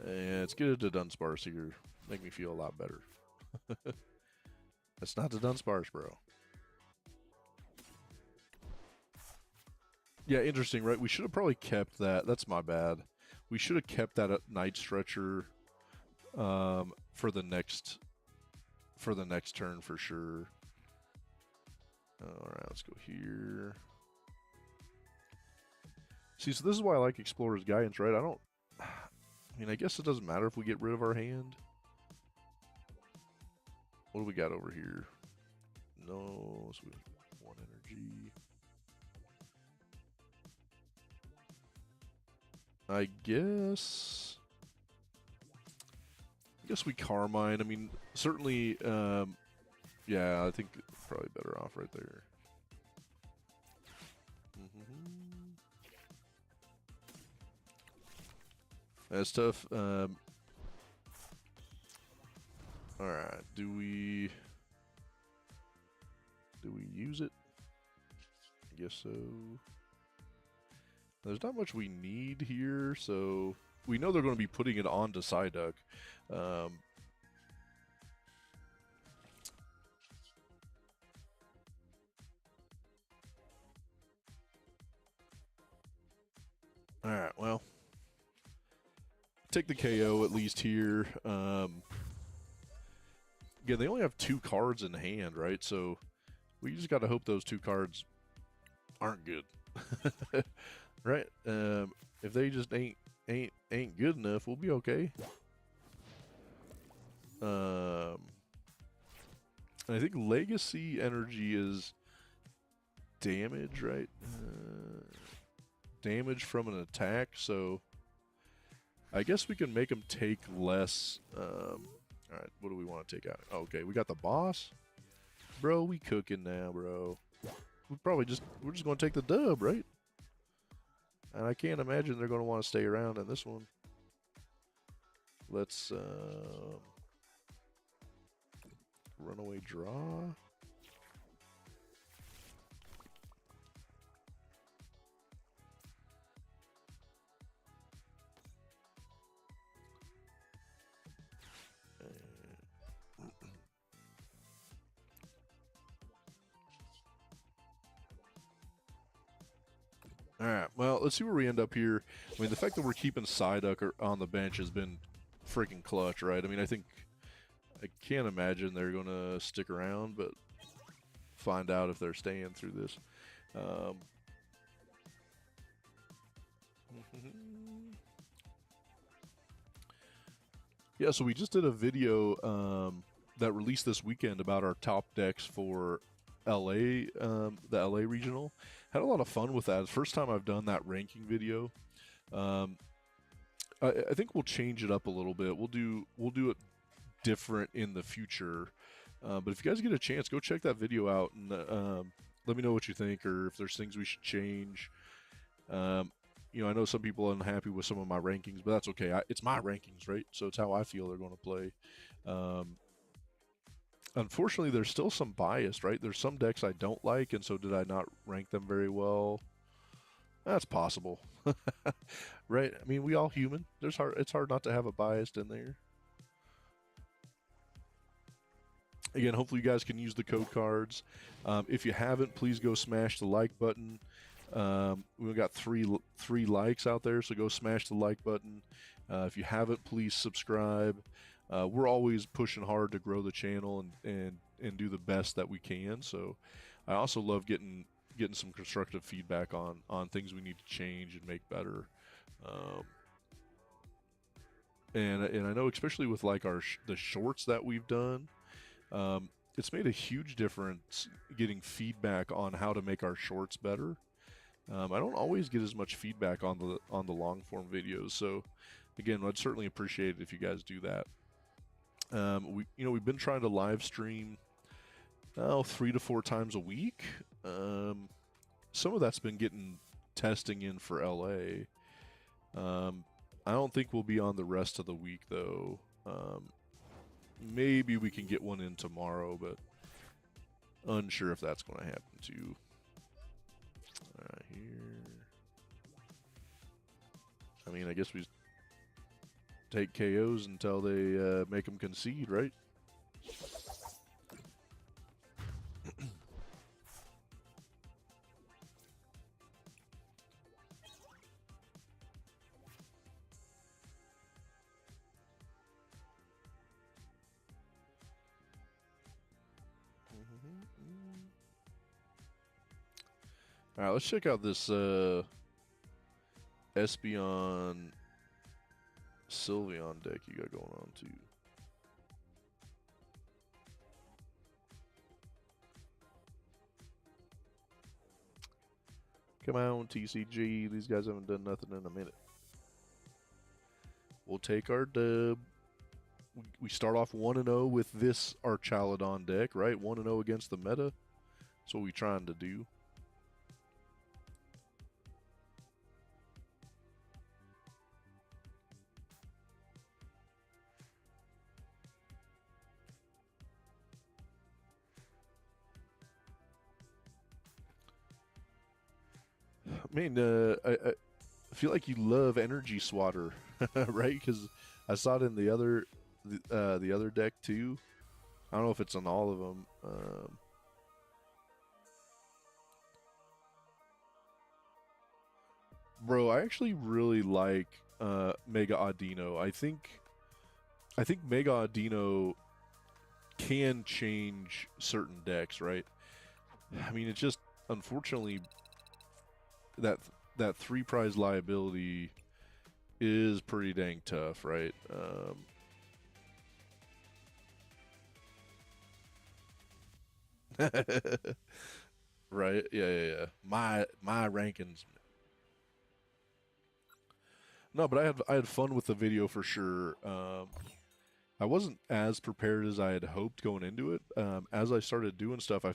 And let's get a Dudunsparce here. Make me feel a lot better. That's not Dudunsparce, bro. Yeah, interesting, right? We should have probably kept that. That's my bad. We should have kept that Night Stretcher for the next turn for sure. All right, let's go here. See, so this is why I like Explorer's Guidance, right? I mean, I guess it doesn't matter if we get rid of our hand. What do we got over here? No, so we have 1 energy. I guess we Carmine. I mean, certainly, yeah, I think probably better off right there. That's tough. All right, do we use it? I guess so. There's not much we need here, so we know they're going to be putting it onto Psyduck. Alright, well. Take the KO at least here. Again, they only have 2 cards in hand, right? So we just got to hope those 2 cards aren't good. Right? If they just ain't good enough, we'll be okay. And I think Legacy Energy is damage, right? Damage from an attack, so I guess we can make them take less. Alright, what do we want to take out? Oh, okay, we got the boss. Bro, we cooking now, bro. We're just going to take the dub, right? And I can't imagine they're going to want to stay around in this one. Let's runaway draw. All right, well, let's see where we end up here. I mean, the fact that we're keeping Psyduck on the bench has been freaking clutch, right? I mean, I can't imagine they're going to stick around, but find out if they're staying through this. Yeah, so we just did a video that released this weekend about our top decks for LA, the LA regional. Had a lot of fun with that. First time I've done that ranking video. I think we'll change it up a little bit. We'll do it different in the future. But if you guys get a chance, go check that video out and let me know what you think, or if there's things we should change. You know, I know some people are unhappy with some of my rankings, but that's okay. It's my rankings, right? So it's how I feel they're going to play. Unfortunately, there's still some bias, right? There's some decks I don't like, and so did I not rank them very well? That's possible, right? I mean, we all human. It's hard not to have a bias in there. Again, hopefully you guys can use the code cards. If you haven't, please go smash the like button. We've got three likes out there, so go smash the like button. If you haven't, please subscribe. We're always pushing hard to grow the channel and do the best that we can. So I also love getting some constructive feedback on things we need to change and make better. And I know, especially with like the shorts that we've done, it's made a huge difference getting feedback on how to make our shorts better. I don't always get as much feedback on the long form videos, so again, I'd certainly appreciate it if you guys do that. We've been trying to live stream 3 to 4 times a week. Some of that's been getting testing in for LA. I don't think we'll be on the rest of the week though. Maybe we can get one in tomorrow, but Unsure if that's going to happen too. Here. I mean, I guess we take KOs until they make them concede, right? All right, let's check out this Espeon Sylveon deck you got going on too. Come on, TCG. These guys haven't done nothing in a minute. We'll take our dub. We start off 1-0 with this Archaludon deck, right? 1-0 against the meta. That's what we're trying to do. I mean, I feel like you love Energy Swatter, right? Because I saw it in the other deck too. I don't know if it's on all of them. Bro, I actually really like Mega Audino. I think Mega Audino can change certain decks, right? I mean, it's just unfortunately that 3-prize liability is pretty dang tough, right? Right? Yeah. My rankings. No, but I had fun with the video for sure. I wasn't as prepared as I had hoped going into it. As I started doing stuff, I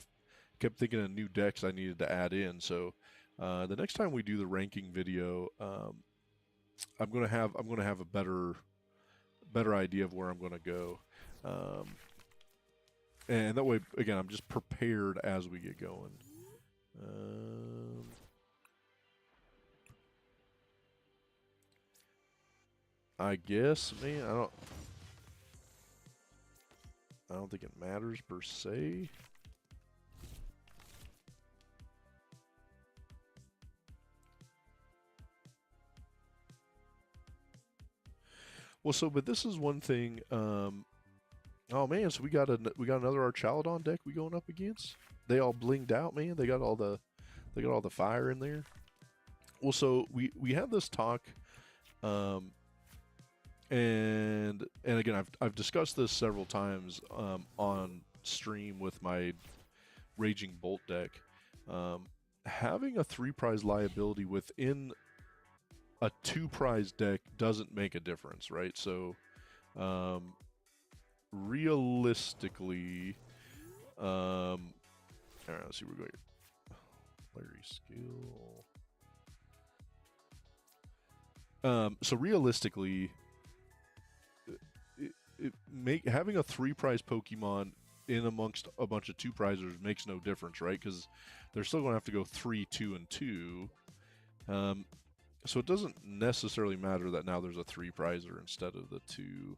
kept thinking of new decks I needed to add in. So the next time we do the ranking video, I'm gonna have a better idea of where I'm gonna go, and that way again I'm just prepared as we get going. I guess, man, I don't think it matters per se. Well, so but this is one thing. Oh man, so we got another Archaludon deck we going up against. They all blinged out, man. They got all the fire in there. Well, so we had this talk, and again I've discussed this several times on stream with my Raging Bolt deck. Having a 3-prize liability within a 2-prize deck doesn't make a difference, right? So realistically, all right, let's see where we're going. Larry skill. So realistically, having a 3-prize Pokemon in amongst a bunch of 2-prizers makes no difference, right? Because they're still going to have to go 3, 2, and 2. So it doesn't necessarily matter that now there's a 3-prizer instead of the 2.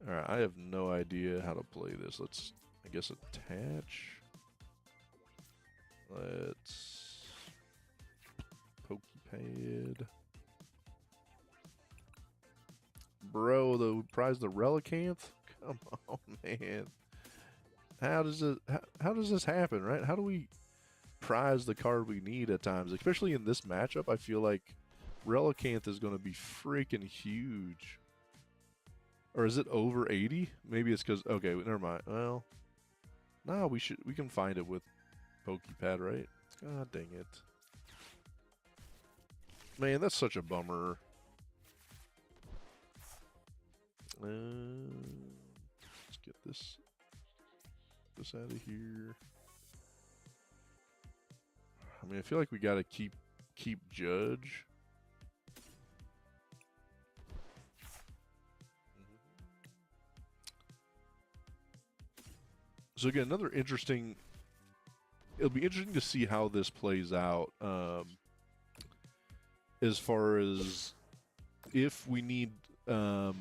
Alright, I have no idea how to play this. Let's, I guess, attach. Let's Pokepad. Bro, the prize the Relicanth? Come on, man. How does this happen, right? How do we prize the card we need at times, especially in this matchup? I feel like Relicanth is going to be freaking huge. Or is it over 80? Maybe it's because, okay, never mind. Well, no, we can find it with Pokepad, right? God dang it. Man, that's such a bummer. Let's get this out of here. I mean, I feel like we got to keep Judge. So again, another interesting. It'll be interesting to see how this plays out. As far as if we need the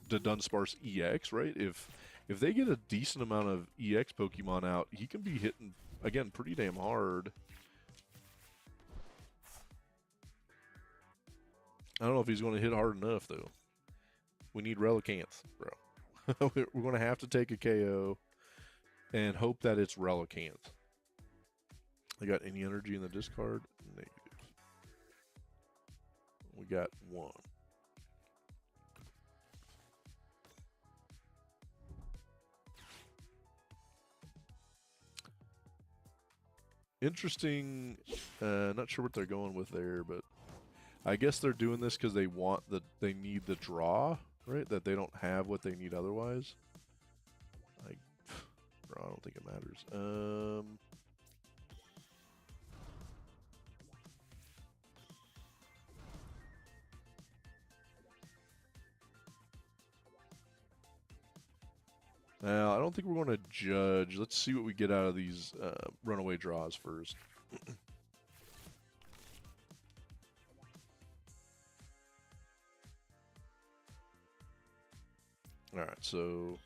Dudunsparce EX, right? If they get a decent amount of EX Pokemon out, he can be hitting again pretty damn hard. I don't know if he's going to hit hard enough though. We need Relicanth, bro. We're going to have to take a KO and hope that it's Relicanth. I got any energy in the discard? Negative. We got 1. Interesting. Not sure what they're going with there, but I guess they're doing this because they need the draw, right? That they don't have what they need otherwise. Bro, I don't think it matters. Now, I don't think we're going to judge. Let's see what we get out of these runaway draws first. Alright, so...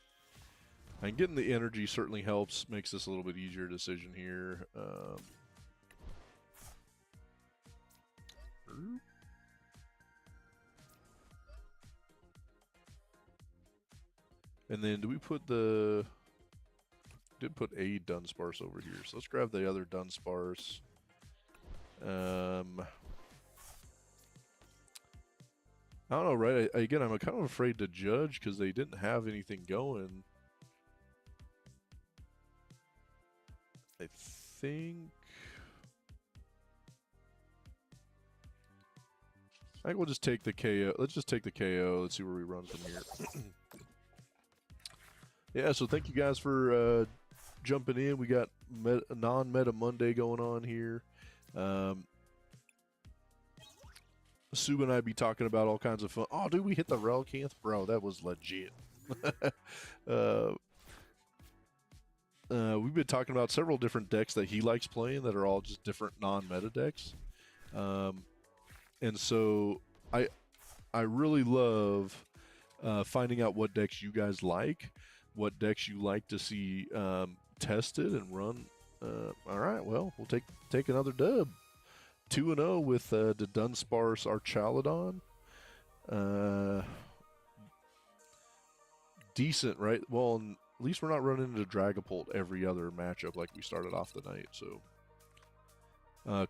And getting the energy certainly helps, makes this a little bit easier decision here. And then do we put the... Did put a Dunsparce over here, so let's grab the other Dunsparce. I don't know, right? Again, I'm kind of afraid to judge because they didn't have anything going. I think we'll just take the KO. Let's just take the KO. Let's see where we run from here. Yeah, so thank you guys for jumping in. We got non-meta Monday going on here. Sue and I be talking about all kinds of fun. Oh, dude, we hit the Relicanth? Bro, that was legit. We've been talking about several different decks that he likes playing that are all just different non-meta decks. And so I really love finding out what decks you guys like, what decks you like to see tested and run. All right, well, we'll take another dub. 2-0 with the Dudunsparce Archaludon. Decent, right? Well, at least we're not running into Dragapult every other matchup like we started off the night. So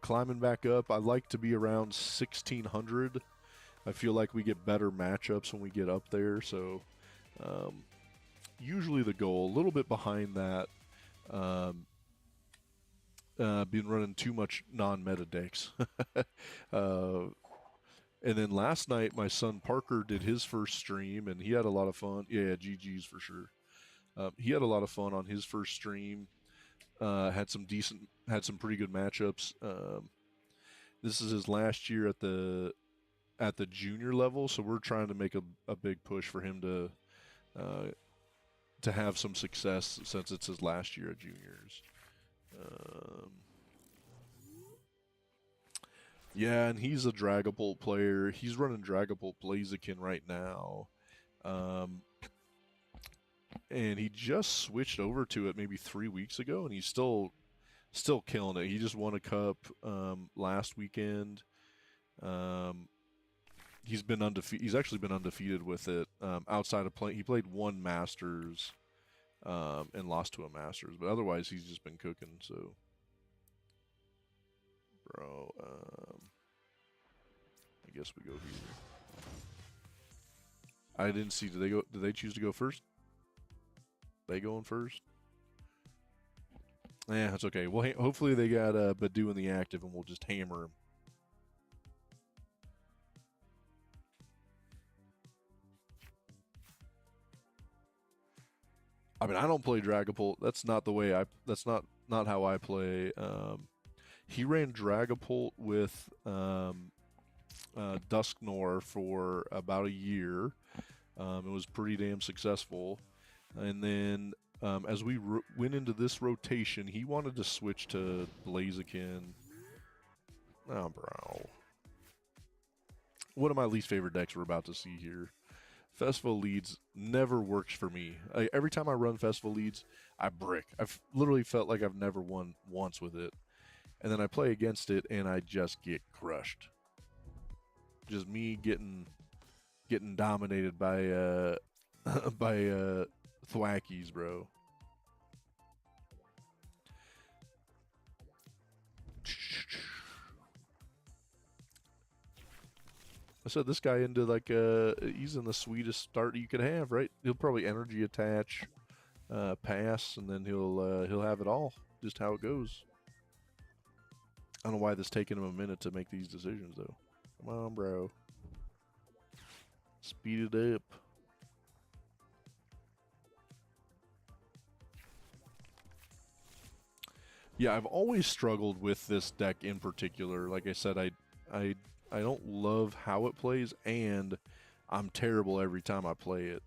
climbing back up. I like to be around 1600. I feel like we get better matchups when we get up there. So usually the goal, a little bit behind that. Been running too much non-meta decks. And then last night, my son Parker did his first stream, and he had a lot of fun. Yeah, GG's for sure. He had a lot of fun on his first stream. Had some pretty good matchups. This is his last year at the junior level, so we're trying to make a big push for him to have some success since it's his last year at juniors. Yeah, and he's a Dragapult player. He's running Dragapult Blaziken right now. And he just switched over to it maybe 3 weeks ago, and he's still killing it. He just won a cup last weekend. He's been undefeated. He's actually been undefeated with it outside of playing. He played one Masters and lost to a Masters, but otherwise he's just been cooking. So, bro, I guess we go here. I didn't see. Did they choose to go first? They going first? Yeah, that's okay. Well, hopefully they got Badu in the active, and we'll just hammer him. I mean, I don't play Dragapult. That's not the way that's not how I play. He ran Dragapult with Dusknoir for about a year. It was pretty damn successful. And then as we went into this rotation, he wanted to switch to Blaziken. Oh, bro. One of my least favorite decks we're about to see here. Festival Leads never works for me. Every time I run Festival Leads, I brick. I've literally felt like I've never won once with it. And then I play against it, and I just get crushed. Just me getting dominated by by Thwackies, bro. I said this guy into like he's in the sweetest start you could have, right? He'll probably energy attach, pass, and then he'll have it all. Just how it goes. I don't know why this taking him a minute to make these decisions though. Come on, bro. Speed it up. Yeah, I've always struggled with this deck in particular. Like I said, I don't love how it plays, and I'm terrible every time I play it.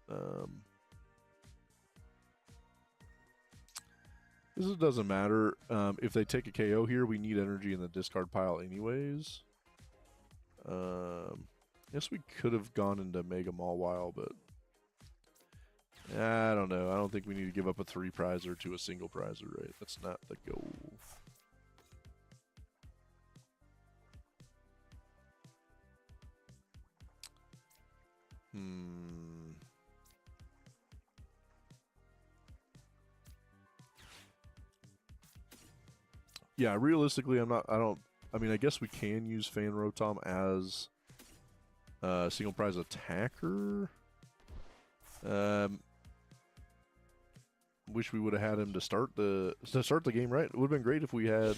This doesn't matter. If they take a KO here, we need energy in the discard pile anyways. Guess we could have gone into Mega Mawile, but I don't know. I don't think we need to give up a 3 prizer to a single prizer, right? That's not the goal. Yeah, realistically, I mean, I guess we can use Fan Rotom as a single prize attacker. Wish we would have had him to start the game, right? It would have been great if we had,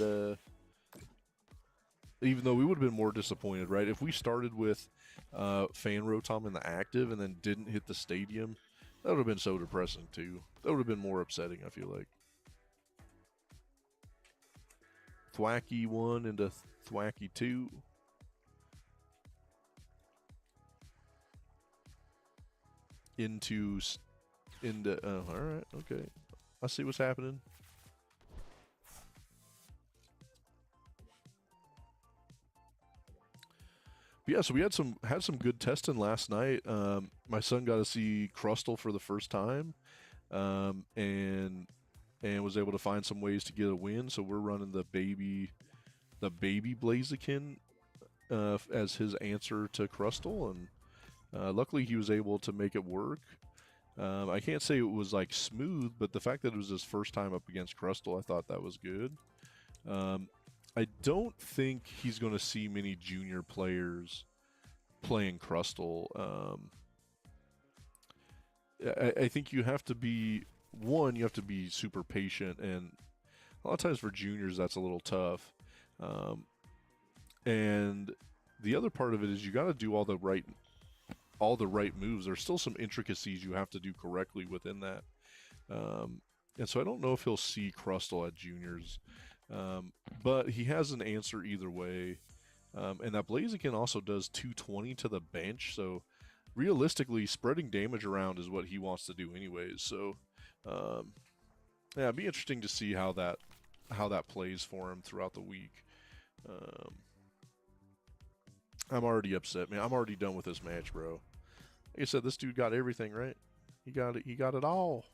even though we would have been more disappointed, right? If we started with Fan Rotom in the active and then didn't hit the stadium, that would have been so depressing too. That would have been more upsetting, I feel like. Thwacky 1 into Thwacky 2. Into alright, okay. I see what's happening. But yeah, so we had some good testing last night. My son got to see Crustle for the first time, and was able to find some ways to get a win. So we're running the baby Blaziken as his answer to Crustle, and luckily he was able to make it work. I can't say it was like smooth, but the fact that it was his first time up against Crustle, I thought that was good. I don't think he's going to see many junior players playing Crustle. I think you have to be super patient, and a lot of times for juniors that's a little tough. And the other part of it is you got to do all the right moves. There's still some intricacies you have to do correctly within that. And so I don't know if he'll see Crustle at juniors. But he has an answer either way. And that Blaziken also does 220 to the bench, so realistically, spreading damage around is what he wants to do anyways. So, yeah, it'd be interesting to see how that plays for him throughout the week. I'm already upset, man. I'm already done with this match, bro. Like I said, this dude got everything, right? He got it. He got it all.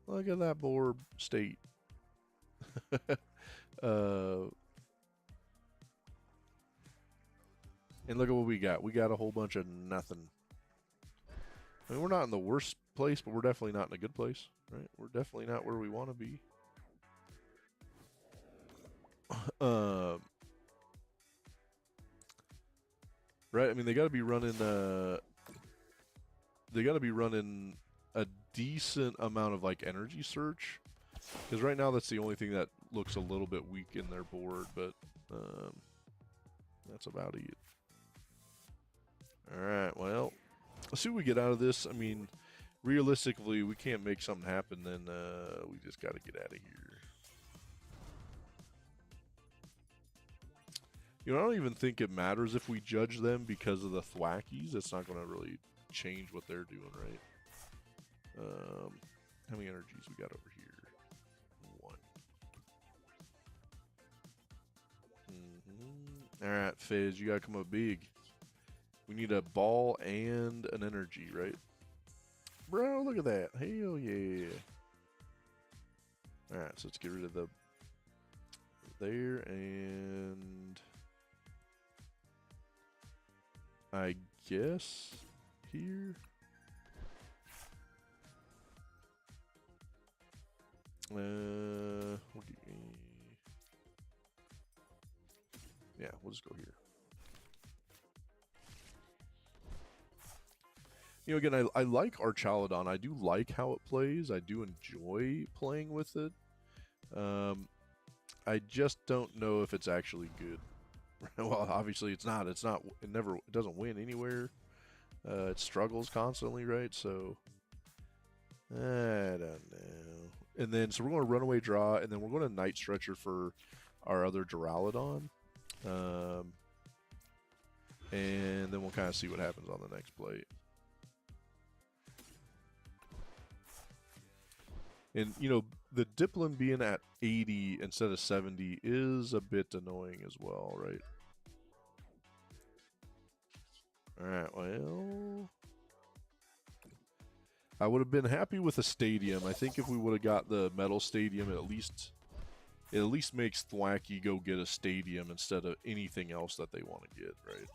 Look at that board state. And look at what we got. We got a whole bunch of nothing. I mean, we're not in the worst place, but we're definitely not in a good place, right? We're definitely not where we want to be. Right? I mean, they got to be running. They got to be running a decent amount of like energy search, because right now that's the only thing that looks a little bit weak in their board. But that's about it. All right. Well, let's see what we get out of this. I mean, realistically, we can't make something happen. Then we just got to get out of here. You know, I don't even think it matters if we judge them because of the Thwackies. It's not going to really change what they're doing, right? How many energies we got over here? 1. Alright, Fizz, you gotta come up big. We need a ball and an energy, right? Bro, look at that. Hell yeah. Alright, so let's get rid of the there, and I guess here. Yeah, we'll just go here. You know, again, I like Archaludon. I do like how it plays. I do enjoy playing with it. I just don't know if it's actually good. Well, obviously it's not. It's not. It doesn't win anywhere. It struggles constantly, right? So I don't know. And then so we're going to Runaway Draw, and then we're going to Night Stretcher for our other Duraludon. And then we'll kind of see what happens on the next plate. And, you know, the Dipplin being at 80 instead of 70 is a bit annoying as well, right? Alright, well, I would have been happy with a stadium. I think if we would have got the metal stadium, it at least makes Thwacky go get a stadium instead of anything else that they want to get, right?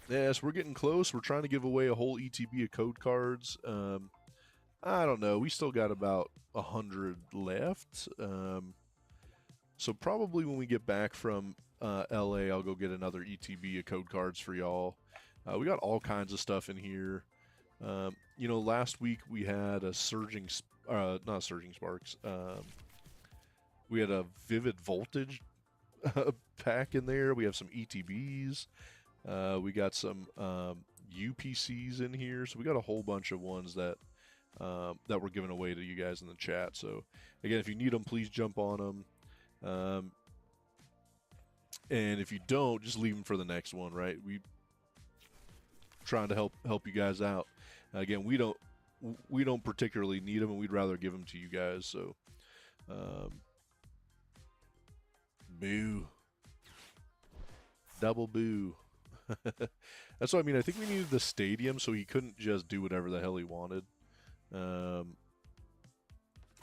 Yes, we're getting close. We're trying to give away a whole ETB of code cards. I don't know. We still got about 100 left. So probably when we get back from LA, I'll go get another ETB of code cards for y'all. We got all kinds of stuff in here. You know, last week we had a not Surging Sparks. We had a Vivid Voltage pack in there. We have some ETBs. We got some UPCs in here, so we got a whole bunch of ones that we're giving away to you guys in the chat. So again, if you need them, please jump on them. And if you don't, just leave them for the next one, right? We trying to help you guys out. Again, we don't particularly need them, and we'd rather give them to you guys. So, boo, double boo. That's what I mean. I think we needed the stadium so he couldn't just do whatever the hell he wanted.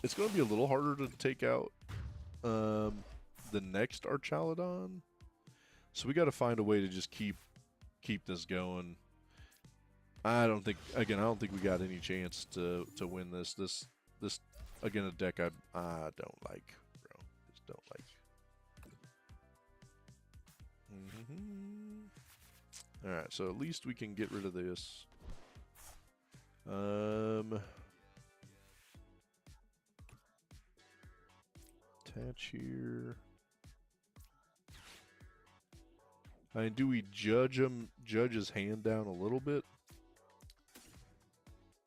It's going to be a little harder to take out the next Archaludon. So we got to find a way to just keep this going. I don't think we got any chance to win this. This again, a deck I don't like, bro. Just don't like. Alright, so at least we can get rid of this. Attach here. I mean, do we judge his hand down a little bit?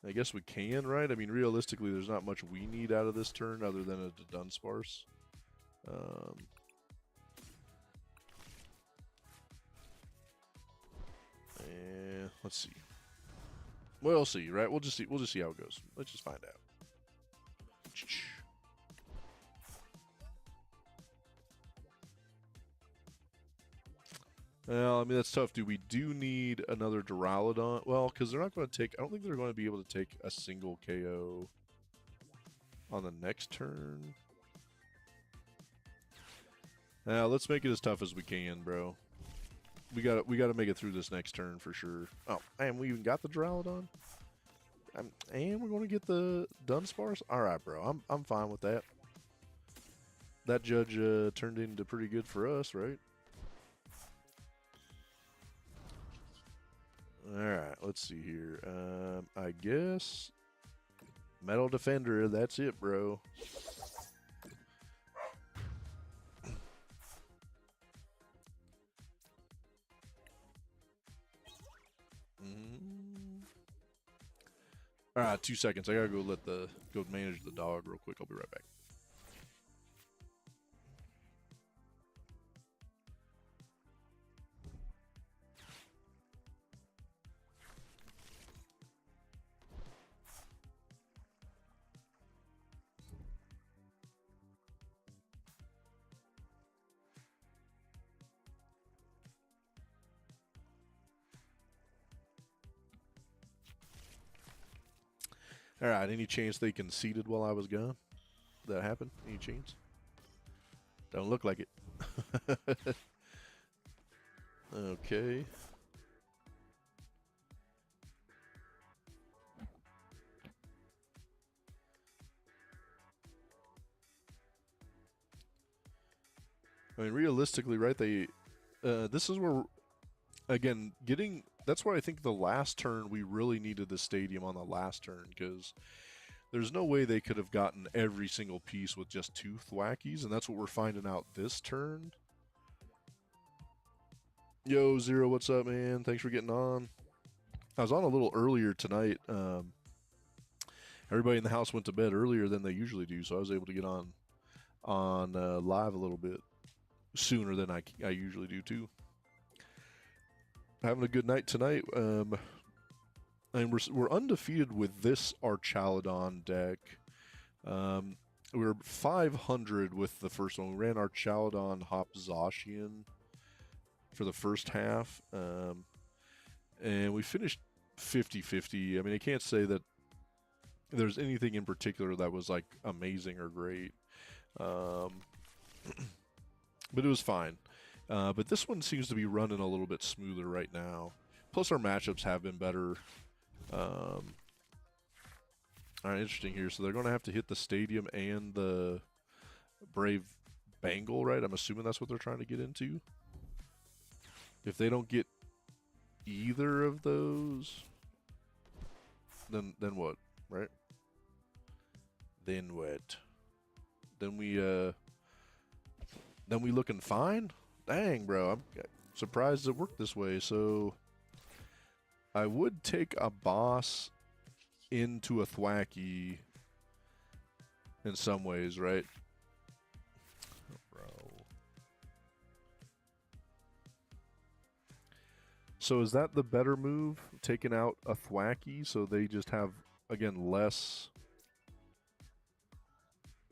I guess we can, right? I mean, realistically, there's not much we need out of this turn other than a Dudunsparce. And let's see. We'll see, right? We'll just see how it goes. Let's just find out. Well, I mean, that's tough, dude. We do need another Duraludon. Well, because they're not going to take... I don't think they're going to be able to take a single KO on the next turn. Now, let's make it as tough as we can, bro. We gotta make it through this next turn for sure. Oh, and we even got the Duraludon? And we're going to get the Dunsparce? Alright, bro. I'm fine with that. That judge turned into pretty good for us, right? Alright, let's see here. I guess Metal Defender, that's it, bro. Alright, 2 seconds. I gotta go manage the dog real quick. I'll be right back. All right, any chance they conceded while I was gone? That happened? Any chance? Don't look like it. Okay. I mean, realistically, right? This is where, again, getting. That's why I think the last turn we really needed the stadium on the last turn, because there's no way they could have gotten every single piece with just 2 Thwackies, and that's what we're finding out this turn. Yo, Zero, what's up, man? Thanks for getting on. I was on a little earlier tonight. Everybody in the house went to bed earlier than they usually do, so I was able to get on live a little bit sooner than I usually do too. Having a good night tonight. And we're undefeated with this Archaludon deck. We were 500 with the first one. We ran Archaludon Hop Zacian for the first half, and we finished 50-50. I mean, I can't say that there's anything in particular that was like amazing or great, but it was fine. But this one seems to be running a little bit smoother right now. Plus, our matchups have been better. All right, interesting here. So they're going to have to hit the stadium and the Brave Bangle, right? I'm assuming that's what they're trying to get into. If they don't get either of those, then what, right? Then what? Then we looking fine? Dang, bro, I'm surprised it worked this way. So I would take a boss into a Thwacky in some ways, right? Oh, bro. So is that the better move? Taking out a Thwacky so they just have, again, less...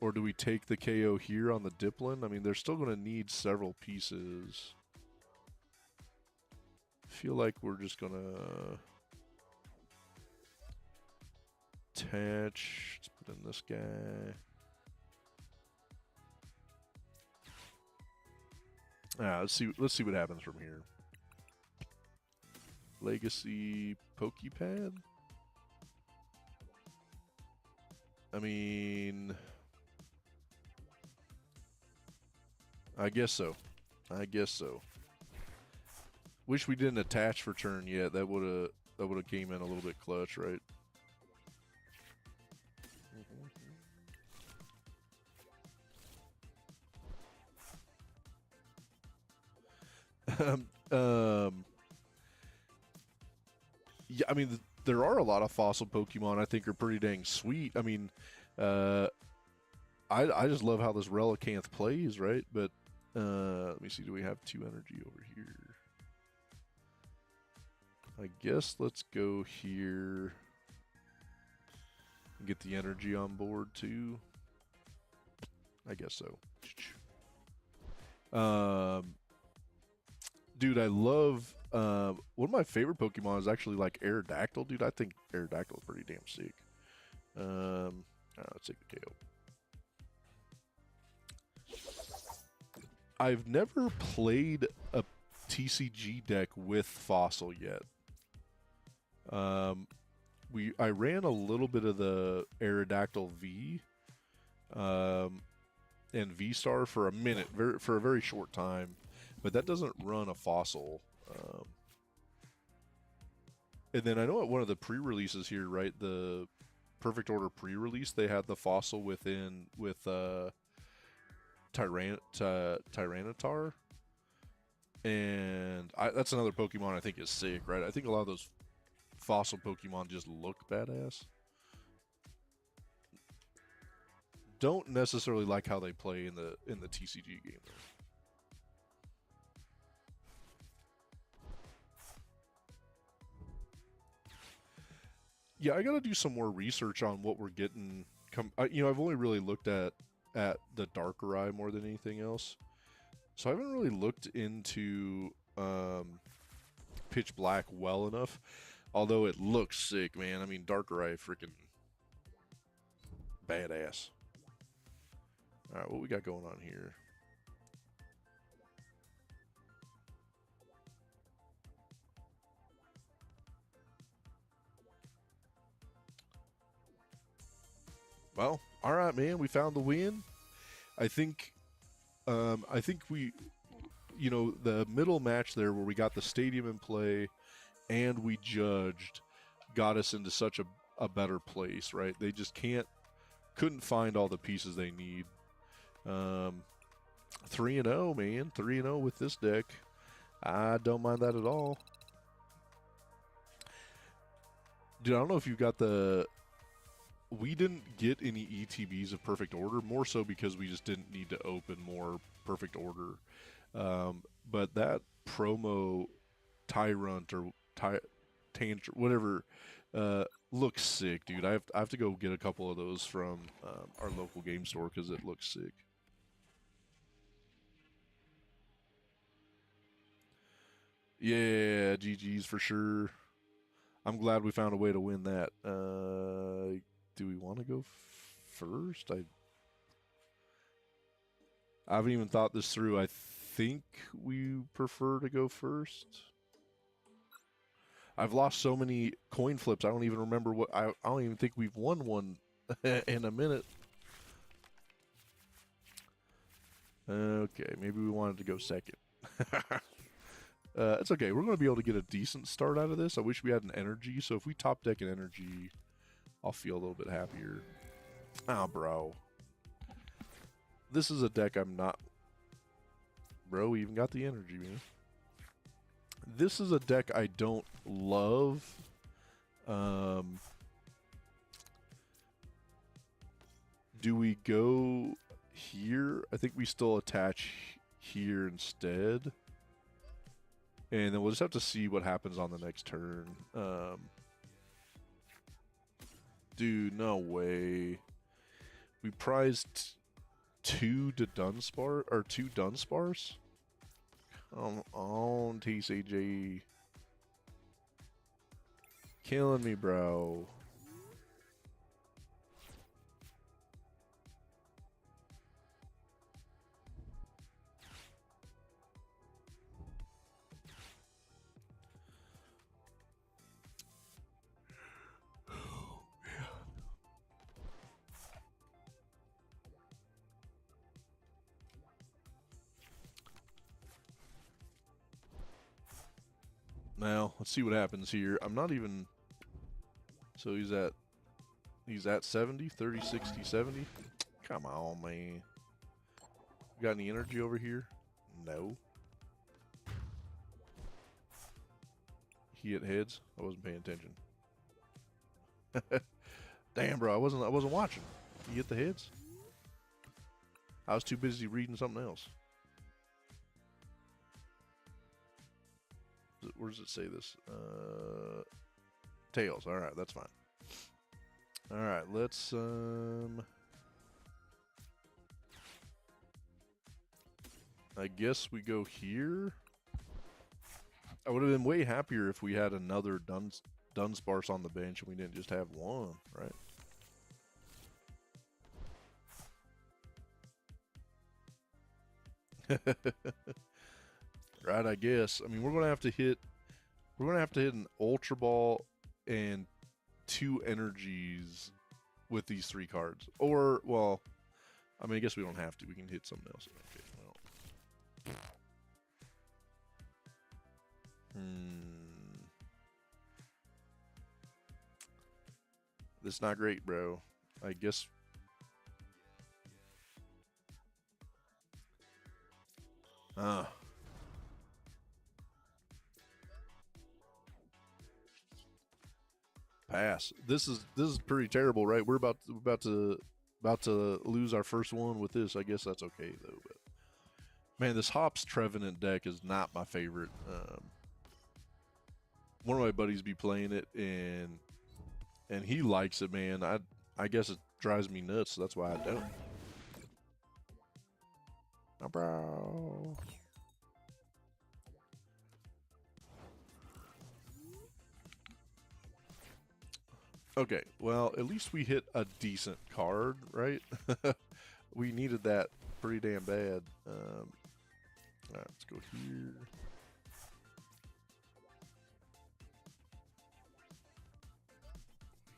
Or do we take the KO here on the Diplin? I mean, they're still going to need several pieces. I feel like we're just going to attach. Let's put in this guy. Let's see what happens from here. Legacy Pokepad? I mean... I guess so. I guess so. Wish we didn't attach for turn yet. That would have came in a little bit clutch, right? Yeah, I mean, there are a lot of fossil Pokemon I think are pretty dang sweet. I mean, I just love how this Relicanth plays, right? But let me see, do we have 2 energy over here? I guess let's go here and get the energy on board too. I guess so. Dude, I love one of my favorite Pokemon is actually like Aerodactyl, dude. I think Aerodactyl is pretty damn sick. Let's take the KO. I've never played a TCG deck with Fossil yet. I ran a little bit of the Aerodactyl V and V-Star for a minute, for a very short time, but that doesn't run a Fossil. And then I know at one of the pre-releases here, right, the Perfect Order pre-release, they had the Fossil with Tyranitar, and that's another Pokemon I think is sick, right? I think a lot of those fossil Pokemon just look badass. Don't necessarily like how they play in the TCG game though. Yeah, I gotta do some more research on what we're getting. I've only really looked at the Darkrai more than anything else, so I haven't really looked into Pitch Black well enough. Although it looks sick, man. I mean, Darkrai freaking badass. All right, what we got going on here? Well, all right, man. We found the win. I think we, you know, the middle match there where we got the stadium in play and we judged got us into such a better place, right? They just couldn't find all the pieces they need. 3-0, man. 3-0 with this deck. I don't mind that at all. Dude, I don't know if you've got the... We didn't get any ETBs of Perfect Order, more so because we just didn't need to open more Perfect Order. But that promo Tyrant or Tantrum, whatever, looks sick, dude. I have to go get a couple of those from our local game store because it looks sick. Yeah, GG's for sure. I'm glad we found a way to win that. Do we want to go first? I haven't even thought this through. I think we prefer to go first. I've lost so many coin flips. I don't even remember what. I don't even think we've won one in a minute. Okay, maybe we wanted to go second. It's okay. We're going to be able to get a decent start out of this. I wish we had an energy. So if we top deck an energy, I'll feel a little bit happier. Ah, bro. This is a deck I'm not... Bro, we even got the energy, man. This is a deck I don't love. Do we go here? I think we still attach here instead. And then we'll just have to see what happens on the next turn. Dude, no way. We prized two Dudunsparce or two Dunsparce. Come on, TCG. Killing me, bro. Now, let's see what happens here. I'm not even... So he's at 70, 30, 60, 70. Come on, man. Got any energy over here? No. He hit heads. I wasn't paying attention. Damn, bro, I wasn't watching. He hit the heads. I was too busy reading something else. Where does it say this? Tails. All right, that's fine. All right, let's I guess we go here. I would have been way happier if we had another Dunsparce on the bench and we didn't just have one, right? Right, I guess. I mean, we're gonna have to hit an Ultra Ball and two energies with these three cards. Or, well, I mean, I guess we don't have to. We can hit something else. Okay, well. This is not great, bro. I guess. Pass. This is pretty terrible, right? We're about to lose our first one with this. I guess that's okay though. But man, this Hops Trevenant deck is not my favorite. One of my buddies be playing it and he likes it, man. I guess it drives me nuts. So that's why I don't. Oh, bro. Okay, well, at least we hit a decent card, right? We needed that pretty damn bad. Alright, let's go here.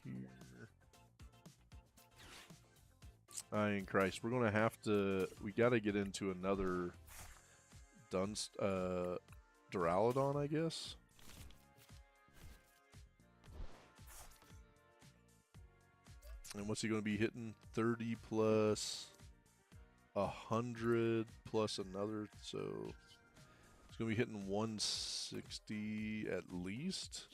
Here. In Christ, we're gonna have to. We gotta get into another Duraludon, I guess. And what's he gonna be hitting? 30 plus 100 plus another, so it's gonna be hitting 160 at least.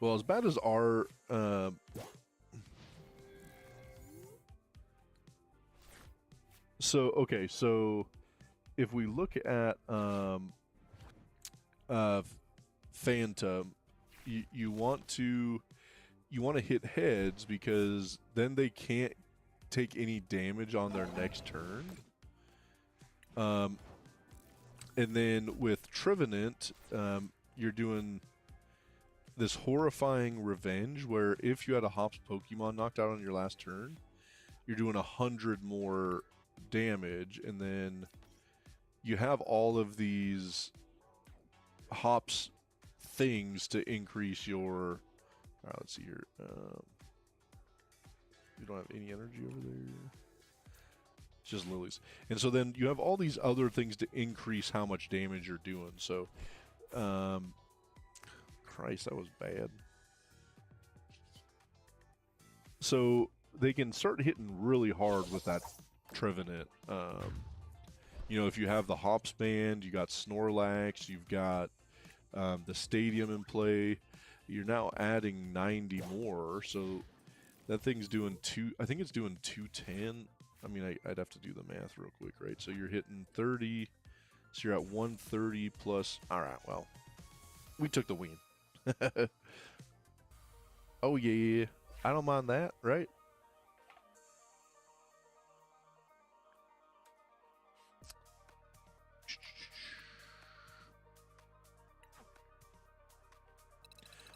Well, as bad as our so if we look at Phantom, you want to hit heads because then they can't take any damage on their next turn. And then with Trevenant, you're doing this horrifying revenge where if you had a Hops Pokemon knocked out on your last turn, you're doing 100 more damage, and then you have all of these Hops things to increase your... Alright, let's see here. You don't have any energy over there. It's just lilies. And so then you have all these other things to increase how much damage you're doing. So, Christ, that was bad. So they can start hitting really hard with that Trevenant. You know, if you have the Hops Band, you got Snorlax, you've got the Stadium in play. You're now adding 90 more, so that thing's doing I think it's doing 210. I mean, I'd have to do the math real quick, right? So you're hitting 30, so you're at 130 plus. All right, well, we took the win. Oh yeah, I don't mind that, right?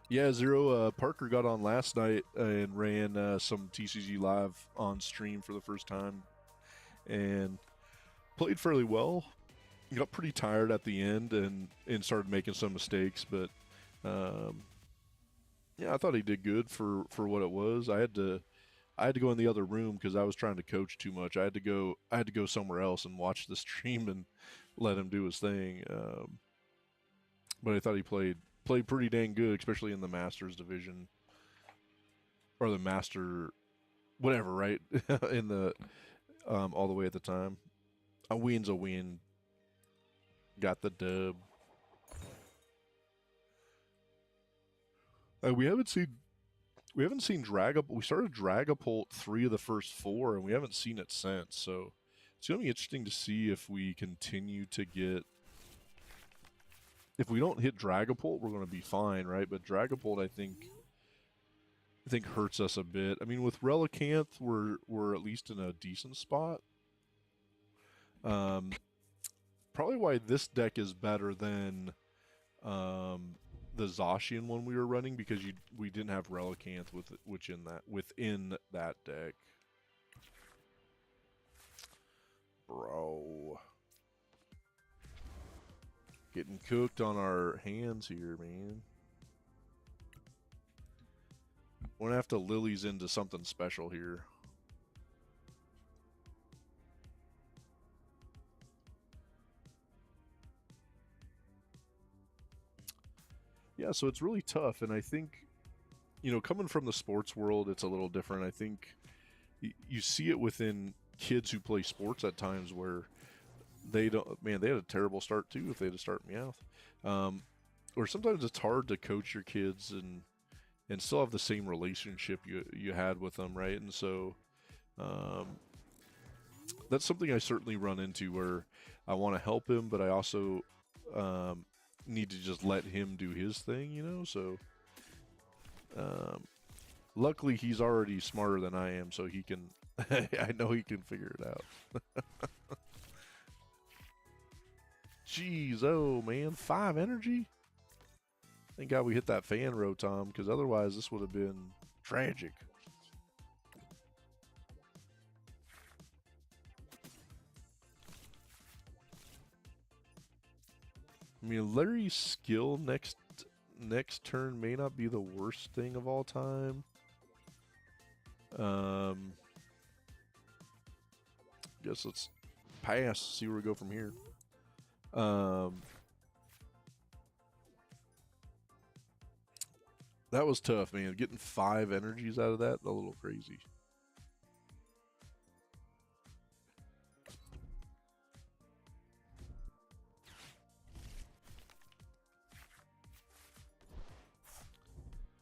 Yeah, Zero, Parker got on last night and ran some TCG Live on stream for the first time and played fairly well. He got pretty tired at the end and started making some mistakes, but yeah, I thought he did good for what it was. I had to go in the other room because I was trying to coach too much. I had to go somewhere else and watch the stream and let him do his thing. But I thought he played pretty dang good, especially in the Masters division. Or the Master... whatever, right? In the... all the way at the time. A win's a win. Got the dub. We haven't seen Dragapult. We started Dragapult 3 of the first 4, and we haven't seen it since. So it's going to be interesting to see if we continue to get... If we don't hit Dragapult, we're going to be fine, right? But Dragapult, I think hurts us a bit. I mean, with Relicanth, we're at least in a decent spot. Probably why this deck is better than the Zacian one we were running, because we didn't have Relicanth within that deck. Bro. Getting cooked on our hands here, man. We're gonna have to Lilies into something special here. Yeah, so it's really tough, and I think, you know, coming from the sports world, it's a little different. I think you see it within kids who play sports at times where they don't, man, they had a terrible start too if they had to start Meowth. Or sometimes it's hard to coach your kids and still have the same relationship you had with them, right? And so that's something I certainly run into where I want to help him, but I also need to just let him do his thing, you know? So luckily he's already smarter than I am, so he can I know he can figure it out. Jeez, oh man, 5 energy? Thank God we hit that fan Rotom, because otherwise this would have been tragic. I mean, Larry's skill next turn may not be the worst thing of all time. Guess let's pass, see where we go from here. That was tough, man. Getting 5 energies out of that, a little crazy.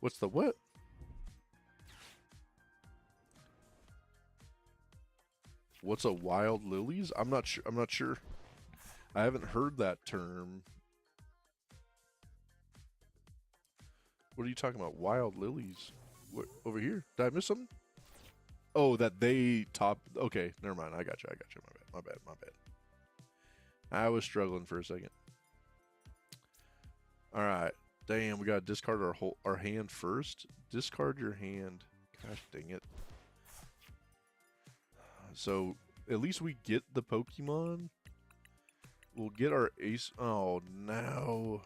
What's the what? What's a wild lilies? I'm not sure. I haven't heard that term. What are you talking about? Wild lilies? What, over here? Did I miss something? Oh, that they top. Okay, never mind. I got you. My bad. I was struggling for a second. All right. Damn, we gotta discard our hand first. Discard your hand. Gosh dang it. So at least we get the Pokemon. We'll get our ace. Oh no.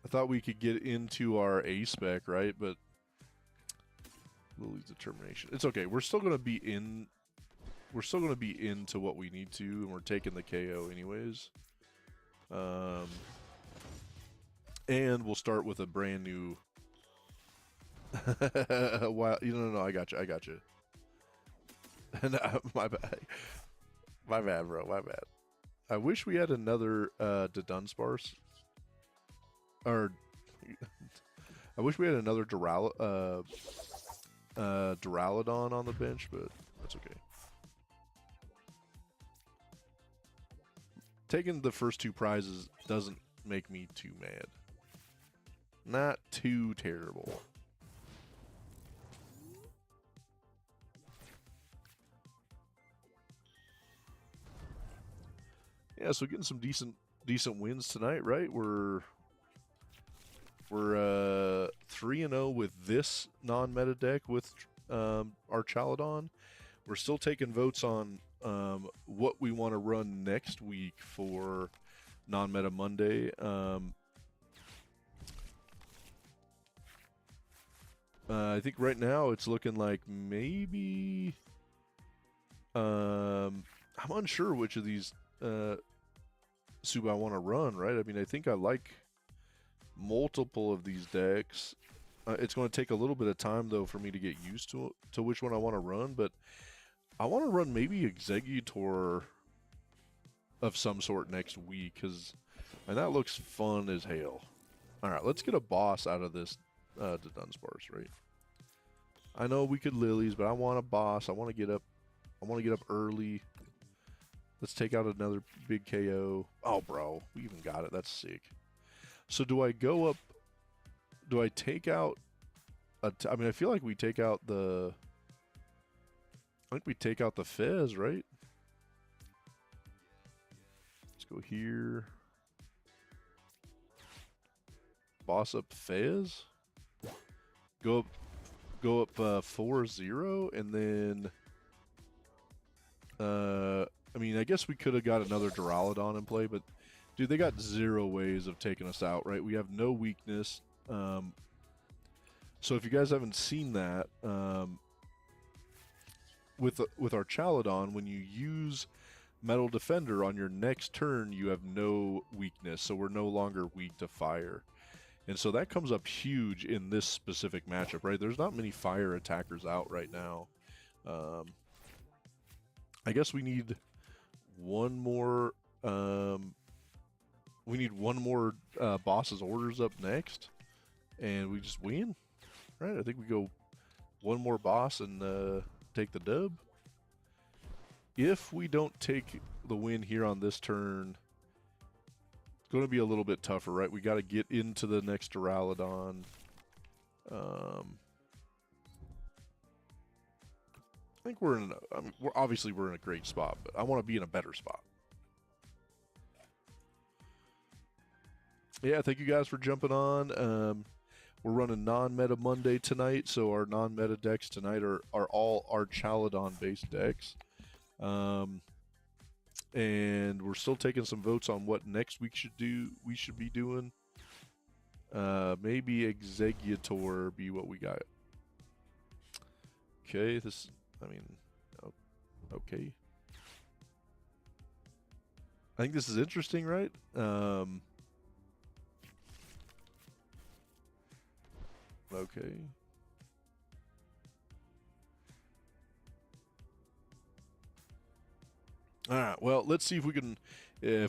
I thought we could get into our A spec, right? But Lily's determination. It's okay. We're still gonna be in. We're still gonna be into what we need to, and we're taking the KO anyways. And we'll start with a brand new. Wow, no, I got you. My bad. My bad, bro. My bad. I wish we had another Dudunsparce. Or I wish we had another Duraludon on the bench, but that's okay. Taking the first 2 prizes doesn't make me too mad. Not too terrible. Yeah, so getting some decent wins tonight, right? We're 3-0 with this non-meta deck with Archaludon. We're still taking votes on what we want to run next week for non-meta Monday. I think right now it's looking like maybe I'm unsure which of these Sub I want to run, right? I mean, I think I like multiple of these decks. It's going to take a little bit of time though for me to get used to which one I want to run, but I want to run maybe Exeggutor of some sort next week, and that looks fun as hell. All right, let's get a boss out of this Dudunsparce, right? I know we could lilies, but I want a boss. I want to get up early. Let's take out another big KO. Oh, bro, we even got it. That's sick. So do I go up? Do I take out? I mean, I feel like we take out the. I think we take out the Fez, right? Let's go here. Boss up Fez. Go up 4-0, and then. I mean, I guess we could have got another Duraludon in play, but dude, they got 0 ways of taking us out, right? We have no weakness. So if you guys haven't seen that, with Archaludon, when you use Metal Defender on your next turn, you have no weakness, so we're no longer weak to fire. And so that comes up huge in this specific matchup, right? There's not many fire attackers out right now. I guess we need one more. We need one more boss's orders up next, and we just win, right? I think we go one more boss and take the dub. If we don't take the win here on this turn, it's going to be a little bit tougher, right? We got to get into the next Duraludon. I think we're in. We're in a great spot, but I want to be in a better spot. Yeah, thank you guys for jumping on. We're running non-meta Monday tonight, so our non-meta decks tonight are all Archaludon based decks. And we're still taking some votes on what next week we should be doing. Maybe Executor be what we got. Okay, okay. I think this is interesting, right? Okay. All right. Well, let's see if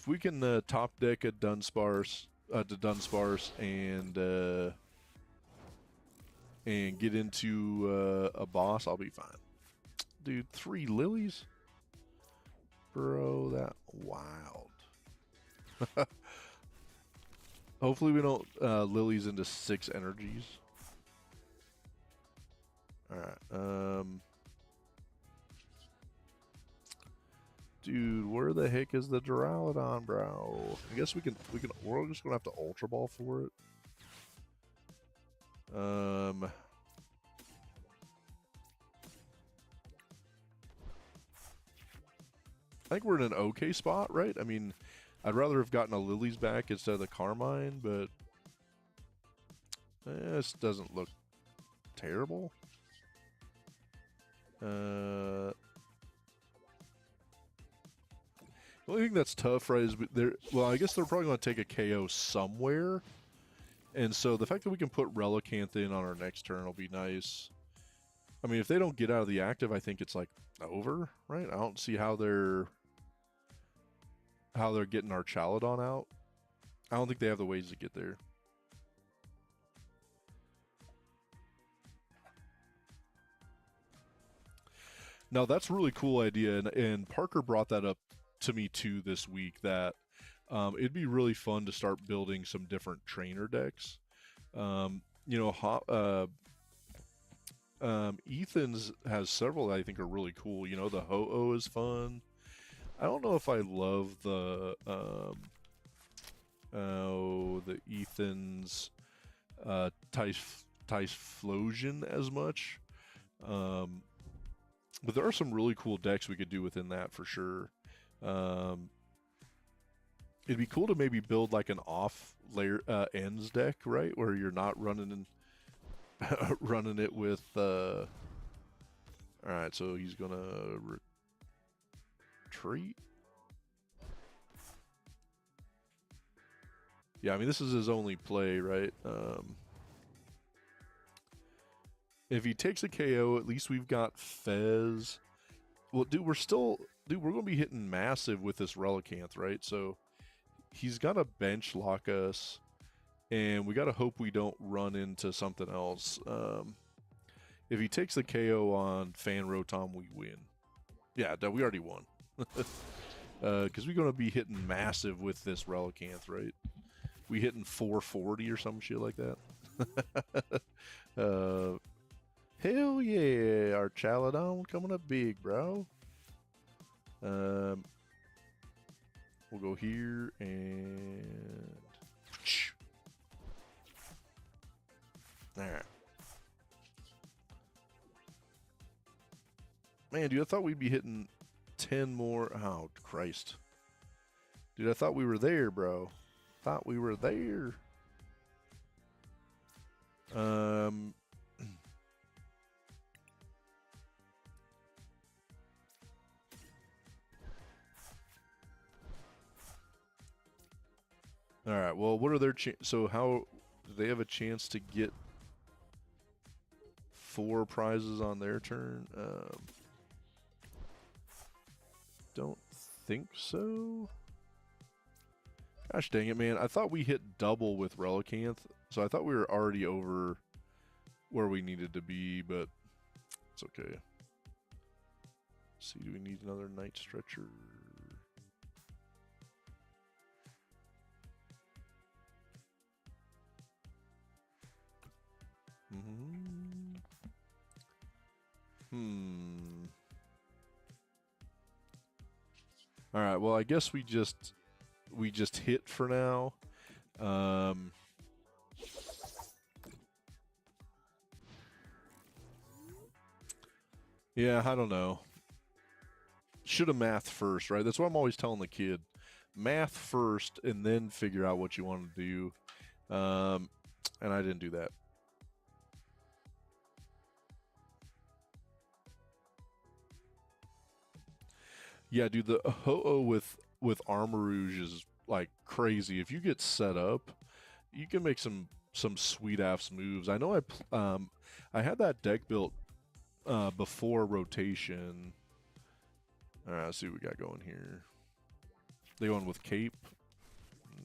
we can top deck a Dunsparce, and get into a boss. I'll be fine. Dude, 3 lilies, bro. That wild. Hopefully we don't lilies into 6 energies. All right. Dude, where the heck is the Duraludon, bro? I guess we're just gonna have to Ultra Ball for it. I think we're in an okay spot, right? I mean, I'd rather have gotten a Lily's back instead of the Carmine, but this doesn't look terrible. The only thing that's tough, right, is well, I guess they're probably going to take a KO somewhere. And so the fact that we can put Relicanth in on our next turn will be nice. I mean, if they don't get out of the active, I think it's like over, right? I don't see how they're getting Archaludon out. I don't think they have the ways to get there. Now, that's a really cool idea, and Parker brought that up to me too this week, that it'd be really fun to start building some different trainer decks. You know, Ethan's has several that I think are really cool. You know, the Ho-Oh is fun. I don't know if I love the Ethan's Typhlosion as much. But there are some really cool decks we could do within that for sure. It'd be cool to maybe build like an off layer ends deck, right, where you're not running running it with. All right, so he's gonna retreat. Yeah, I mean this is his only play, right? If he takes a KO, at least we've got Fez. Well, dude, we're going to be hitting massive with this Relicanth, right? So he's got to bench lock us, and we got to hope we don't run into something else. If he takes the KO on Fan Rotom, we win. Yeah, we already won. Because we're going to be hitting massive with this Relicanth, right? We hitting 440 or some shit like that. Hell yeah, Archaludon coming up big, bro. We'll go here and... Alright. Man, dude, I thought we'd be hitting 10 more... Oh, Christ. Dude, I thought we were there, bro. Thought we were there. All right. Well, what are their so how do they have a chance to get 4 prizes on their turn? Don't think so. Gosh dang it, man! I thought we hit double with Relicanth, so I thought we were already over where we needed to be, but it's okay. Let's see, do we need another Night Stretcher? All right. Well, I guess we just hit for now. Yeah, I don't know. Should have math first, right? That's what I'm always telling the kid. Math first, and then figure out what you want to do. And I didn't do that. Yeah, dude, the Ho-Oh with Armarouge is like crazy. If you get set up, you can make some sweet ass moves. I know I had that deck built before rotation. All right, let's see what we got going here. They going with Cape?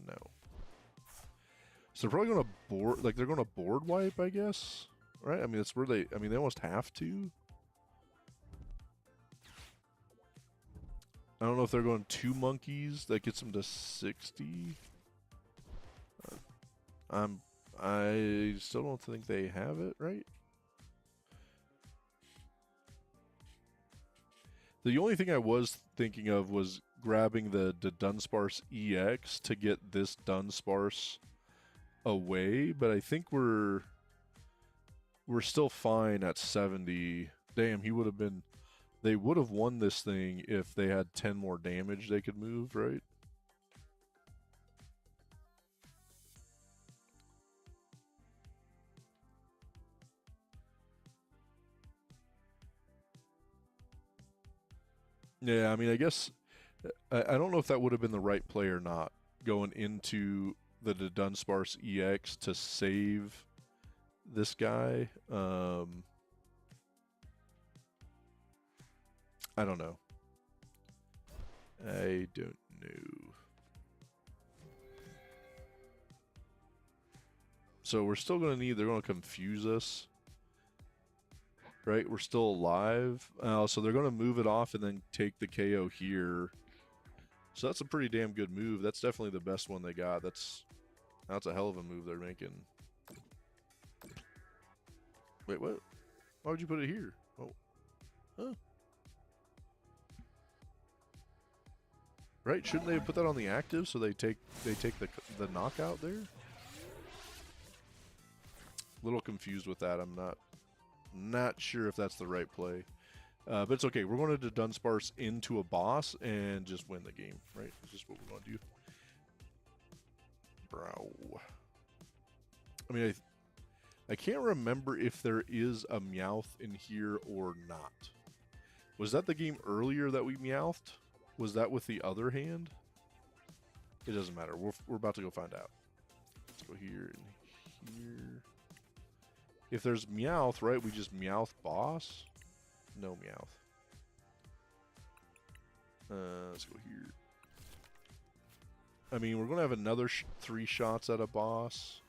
No. So they're probably going to board, like they're going to board wipe, I guess, right? I mean, that's where they almost have to. I don't know if they're going 2 monkeys that gets them to 60. I still don't think they have it, right? The only thing I was thinking of was grabbing the Dudunsparce EX to get this Dunsparce away, but I think we're still fine at 70. Damn, he would have been... They would have won this thing if they had 10 more damage they could move, right? Yeah, I mean, I guess... I don't know if that would have been the right play or not, going into the Dudunsparce EX to save this guy. I don't know. I don't know. So we're still going to need... They're going to confuse us. Right? We're still alive. So they're going to move it off and then take the KO here. So that's a pretty damn good move. That's definitely the best one they got. That's a hell of a move they're making. Wait, what? Why would you put it here? Oh. Huh. Right? Shouldn't they have put that on the active so they take the knockout there? A little confused with that. I'm not sure if that's the right play. But it's okay. We're going to Dudunsparce into a boss and just win the game, right? That's just what we're going to do. Bro. I mean, I can't remember if there is a Meowth in here or not. Was that the game earlier that we Meowthed? Was that with the other hand? It doesn't matter. We're about to go find out. Let's go here and here. If there's Meowth, right, we just Meowth boss. No Meowth. Let's go here. I mean, we're going to have another 3 shots at a boss.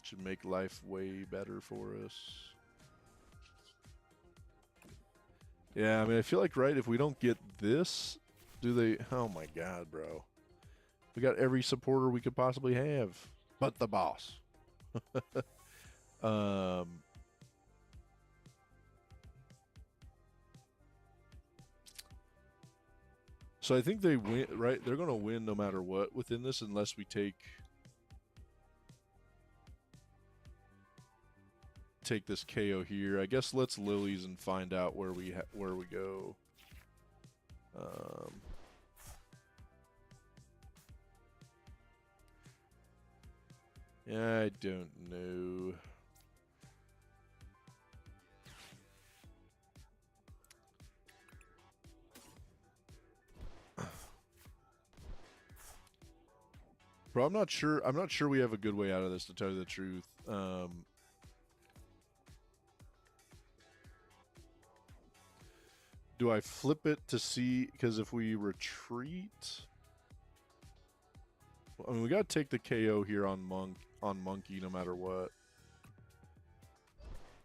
Should make life way better for us. Yeah, I mean, I feel like, right, if we don't get this, do they... Oh my god, bro. We got every supporter we could possibly have. But the boss. So I think they win, right? They're going to win no matter what within this unless we take this KO here. I guess let's Lilies and find out where we go. Yeah, I don't know. Bro, I'm not sure we have a good way out of this, to tell you the truth. Do I flip it to see? Because if we retreat, I mean, we gotta take the KO here on Monkey no matter what.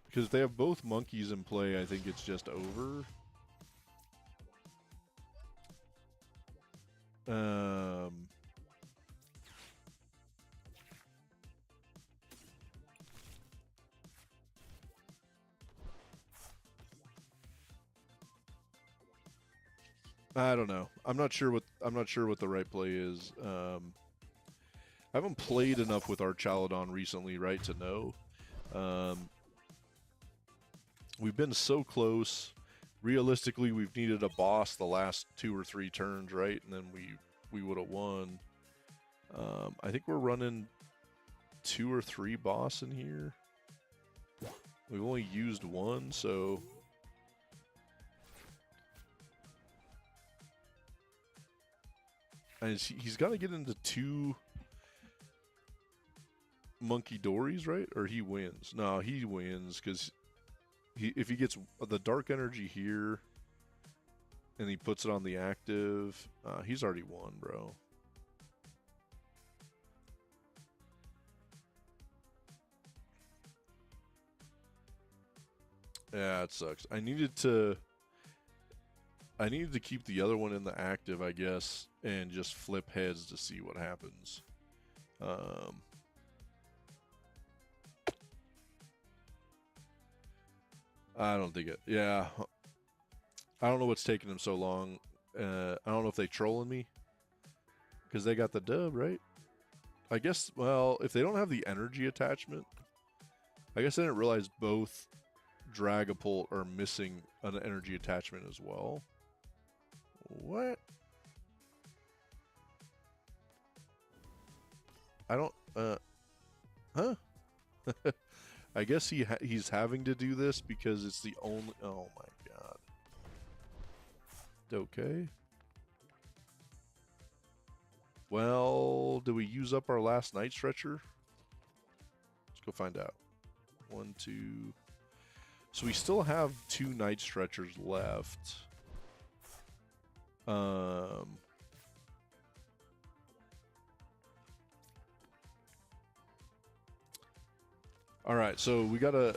Because if they have both monkeys in play, I think it's just over. I don't know. I'm not sure what the right play is. I haven't played enough with Archaludon recently, right, to know. Um, we've been so close. Realistically, we've needed a boss the last 2 or 3 turns, right, and then we would have won. I think we're running 2 or 3 boss in here. We've only used 1, so and he's got to get into 2 Monkey Dories, right? Or he wins. No, he wins because if he gets the dark energy here and he puts it on the active, he's already won, bro. Yeah, it sucks. I needed to keep the other one in the active, I guess, and just flip heads to see what happens. I don't think it. Yeah, I don't know what's taking them so long. I don't know if they trolling me because they got the dub, right? I guess. Well, if they don't have the energy attachment, I guess I didn't realize both Dragapult are missing an energy attachment as well. What? I don't. Huh? I guess he's having to do this because it's the only. Oh my god. Okay. Well, did we use up our last night stretcher? Let's go find out. 1, 2. So we still have 2 night stretchers left. All right, so we got a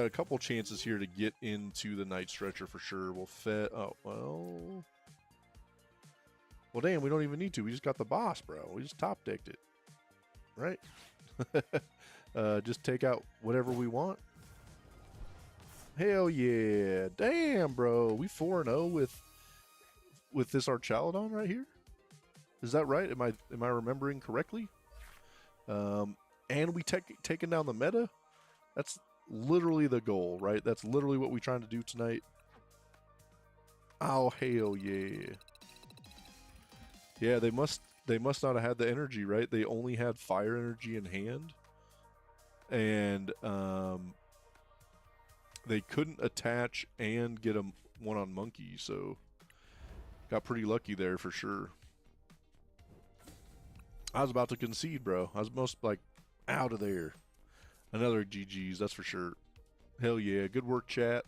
couple chances here to get into the night stretcher for sure. We'll well, damn, we don't even need to. We just got the boss, bro. We just top decked it, right? Just take out whatever we want. Hell yeah, damn, bro. We 4-0 with this Archaludon right here. Is that right? Am I remembering correctly? And we taking down the meta. That's literally the goal, right? That's literally what we're trying to do tonight. Oh hell yeah! Yeah, they must not have had the energy, right? They only had fire energy in hand, and they couldn't attach and get one on Monkey, so got pretty lucky there for sure. I was about to concede, bro. I was most like out of there. Another GG's, that's for sure. Hell yeah, good work, chat.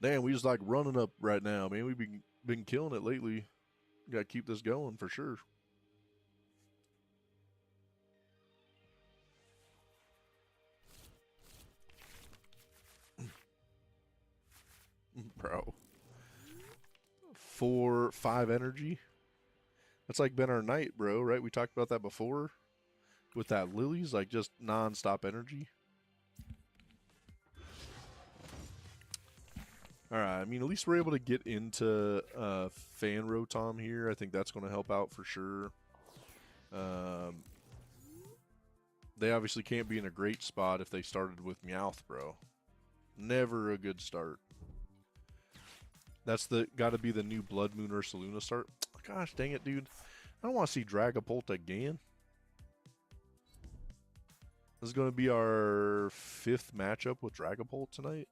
Damn, we just like running up right now, man. We've been killing it lately. Got to keep this going for sure. Bro. 4, 5 energy. That's like been our night, bro, right? We talked about that before with that Lily's, like just non-stop energy. All right, I mean, at least we're able to get into Fan Rotom here. I think that's going to help out for sure. They obviously can't be in a great spot if they started with Meowth, bro. Never a good start. That's got to be the new Blood Moon Ursaluna start. Gosh dang it, dude. I don't want to see Dragapult again. This is going to be our 5th matchup with Dragapult tonight.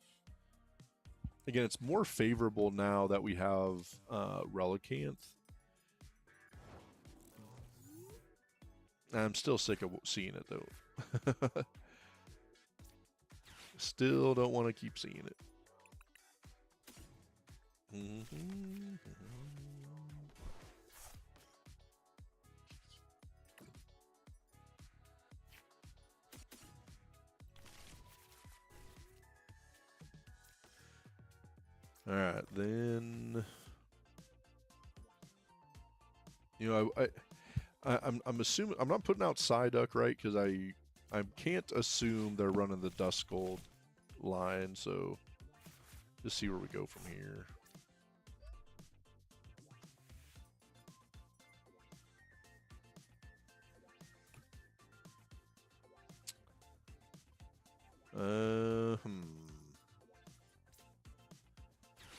Again, it's more favorable now that we have Relicanth. I'm still sick of seeing it, though. Still don't want to keep seeing it. All right, then. You know, I'm assuming I'm not putting out Psyduck, right? Because I can't assume they're running the Duskull line. So just see where we go from here.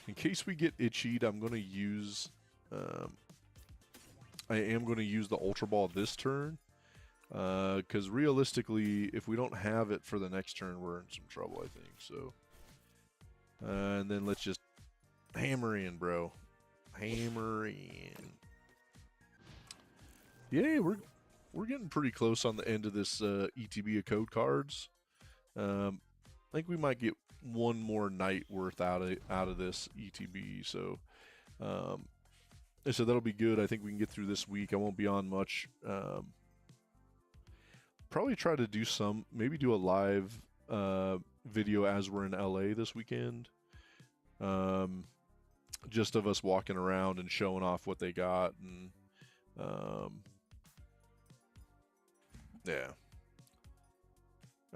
In case we get itchied, I'm going to use... I am going to use the Ultra Ball this turn. Because realistically, if we don't have it for the next turn, we're in some trouble, I think. So, and then let's just hammer in, bro. Hammer in. Yeah, we're getting pretty close on the end of this ETB of code cards. I think we might get one more night worth out of this ETB. So, so that'll be good. I think we can get through this week. I won't be on much. Probably try to do maybe do a live video as we're in LA this weekend. Just of us walking around and showing off what they got, and yeah.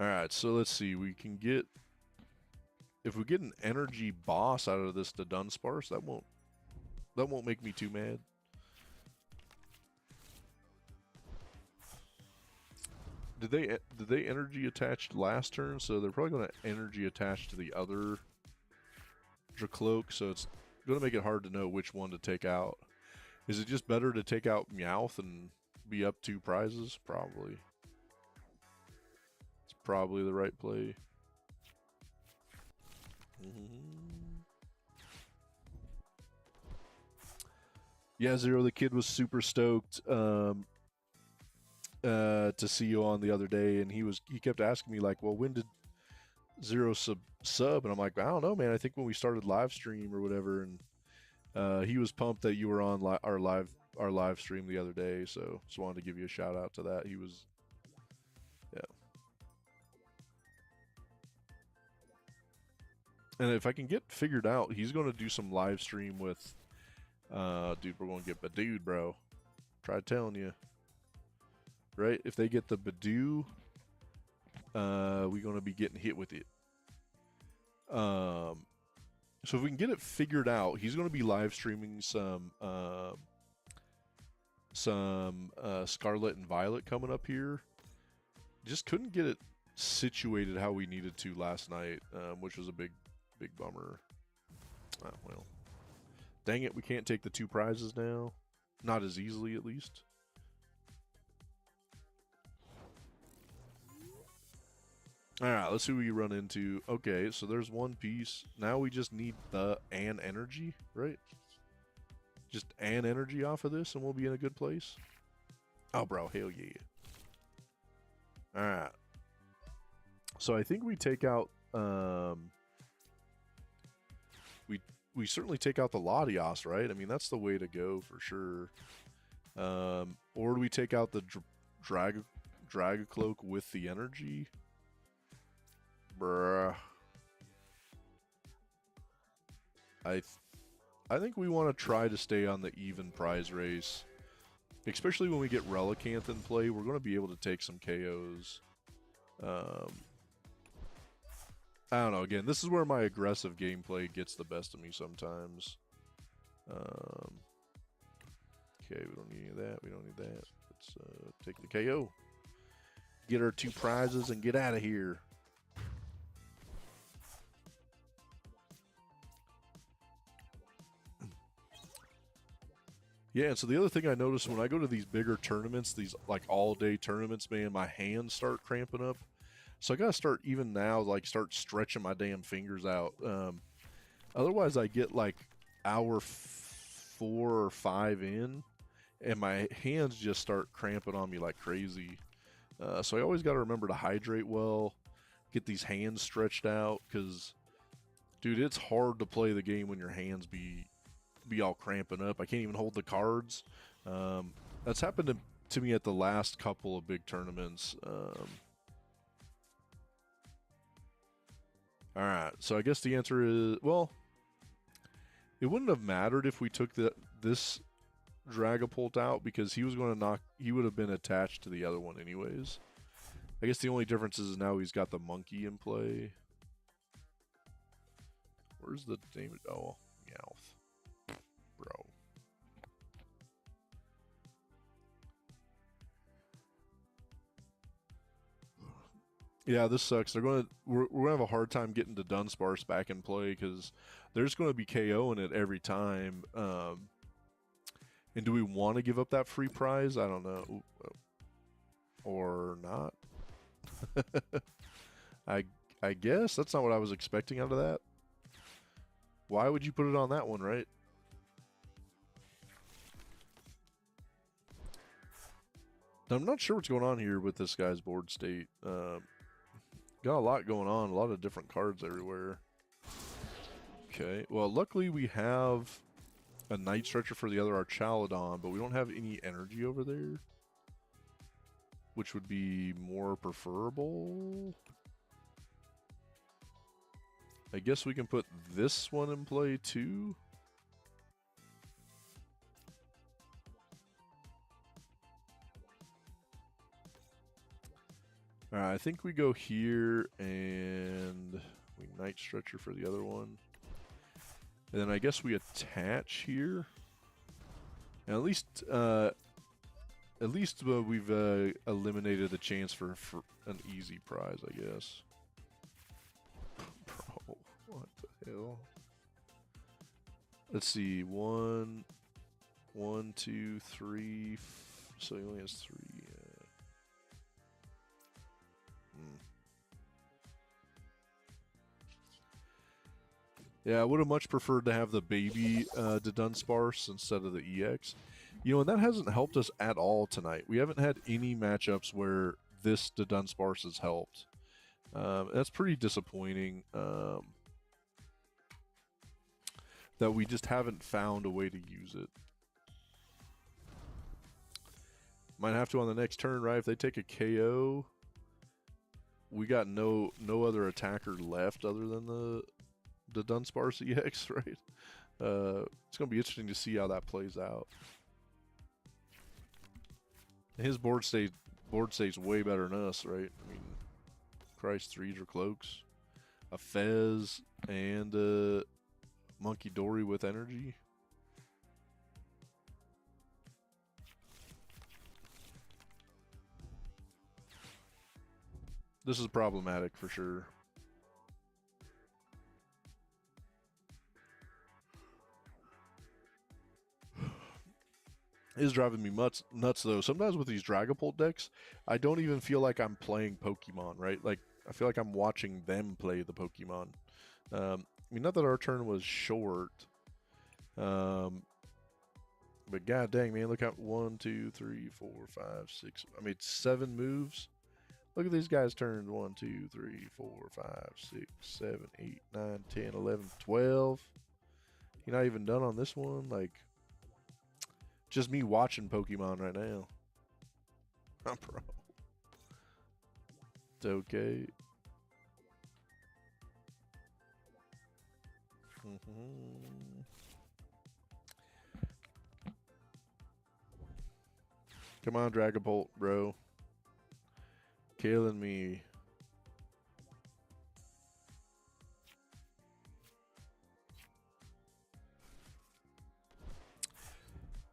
All right, so let's see. We can get, if we get an energy boss out of this Dudunsparce, that won't make me too mad. Did they energy attached last turn? So they're probably going to energy attach to the other Dracloak, so it's going to make it hard to know which one to take out. Is it just better to take out Meowth and be up 2 prizes? Probably. It's probably the right play. Yeah, Zero, the kid was super stoked to see you on the other day, and he kept asking me like, well, when did Zero sub? And I'm like, I don't know, man. I think when we started live stream or whatever, and he was pumped that you were on our live stream the other day, so just wanted to give you a shout out to that. He was, yeah. And if I can get figured out, he's going to do some live stream with, dude, we're going to get Badooed, bro. Tried telling you. Right? If they get the Badoo, we're going to be getting hit with it. So if we can get it figured out, he's going to be live streaming some Scarlet and Violet coming up here. Just couldn't get it situated how we needed to last night, which was a big bummer. Well, dang it, we can't take the 2 prizes now. Not as easily, at least. Alright, let's see what we run into. Okay, so there's one piece. Now we just need an energy, right? Just an energy off of this and we'll be in a good place. Oh, bro, hell yeah. Alright. So I think we take out... We certainly take out the Latios, right? I mean, that's the way to go for sure. Or do we take out the Dragocloak with the energy? Bruh. I think we want to try to stay on the even prize race. Especially when we get Relicanth in play, we're going to be able to take some KOs. I don't know, again, this is where my aggressive gameplay gets the best of me sometimes. Okay, we don't need any of that, we don't need that. Let's take the KO. Get our 2 prizes and get out of here. Yeah, and so the other thing I noticed when I go to these bigger tournaments, these like all-day tournaments, man, my hands start cramping up. So I gotta start even now, like start stretching my damn fingers out. Otherwise, I get like hour 4 or 5 in, and my hands just start cramping on me like crazy. So I always got to remember to hydrate well, get these hands stretched out, because, dude, it's hard to play the game when your hands be all cramping up. I can't even hold the cards. That's happened to me at the last couple of big tournaments. Alright, so I guess the answer is, well, It wouldn't have mattered if we took this Dragapult out because he was going to knock. He would have been attached to the other one anyways. I guess the only difference is now he's got the monkey in play. Where's the name? Oh, Meowth, bro. Yeah, this sucks. We're gonna have a hard time getting Dudunsparce back in play because there's gonna be KO in it every time. And do we want to give up that free prize? I don't know, or not. I guess that's not what I was expecting out of that. Why would you put it on that one, right? I'm not sure what's going on here with this guy's board state. Got a lot going on, a lot of different cards everywhere. Okay, well, luckily we have a Night Stretcher for the other Archaludon, but we don't have any energy over there, which would be more preferable. I guess we can put this one in play too. Alright, I think we go here and we Night Stretcher for the other one. And then I guess we attach here. And at least we've eliminated the chance for an easy prize, I guess. Bro, what the hell? Let's see, 1, 2, 3. So he only has 3. Yeah, I would have much preferred to have the baby Dudunsparce instead of the EX. You know, and that hasn't helped us at all tonight. We haven't had any matchups where this Dudunsparce has helped. That's pretty disappointing that we just haven't found a way to use it. Might have to on the next turn, right? If they take a KO, we got no other attacker left other than the Dudunsparce EX, right? It's going to be interesting to see how that plays out. His board state's way better than us, right? I mean, Christ, 3 Cloaks, a Fez, and a Monkey Dory with energy. This is problematic for sure. It is driving me nuts though. Sometimes with these Dragapult decks, I don't even feel like I'm playing Pokemon, right? Like, I feel like I'm watching them play the Pokemon. I mean, not that our turn was short. But god dang, man, look at 1, 2, 3, 4, 5, 6. I made 7 moves. Look at these guys' turns. 1, 2, 3, 4, 5, 6, 7, 8, 9, 10, 11, 12. You're not even done on this one? Like, just me watching Pokemon right now. I'm pro. It's okay. Come on, Dragapult, bro. Killing me.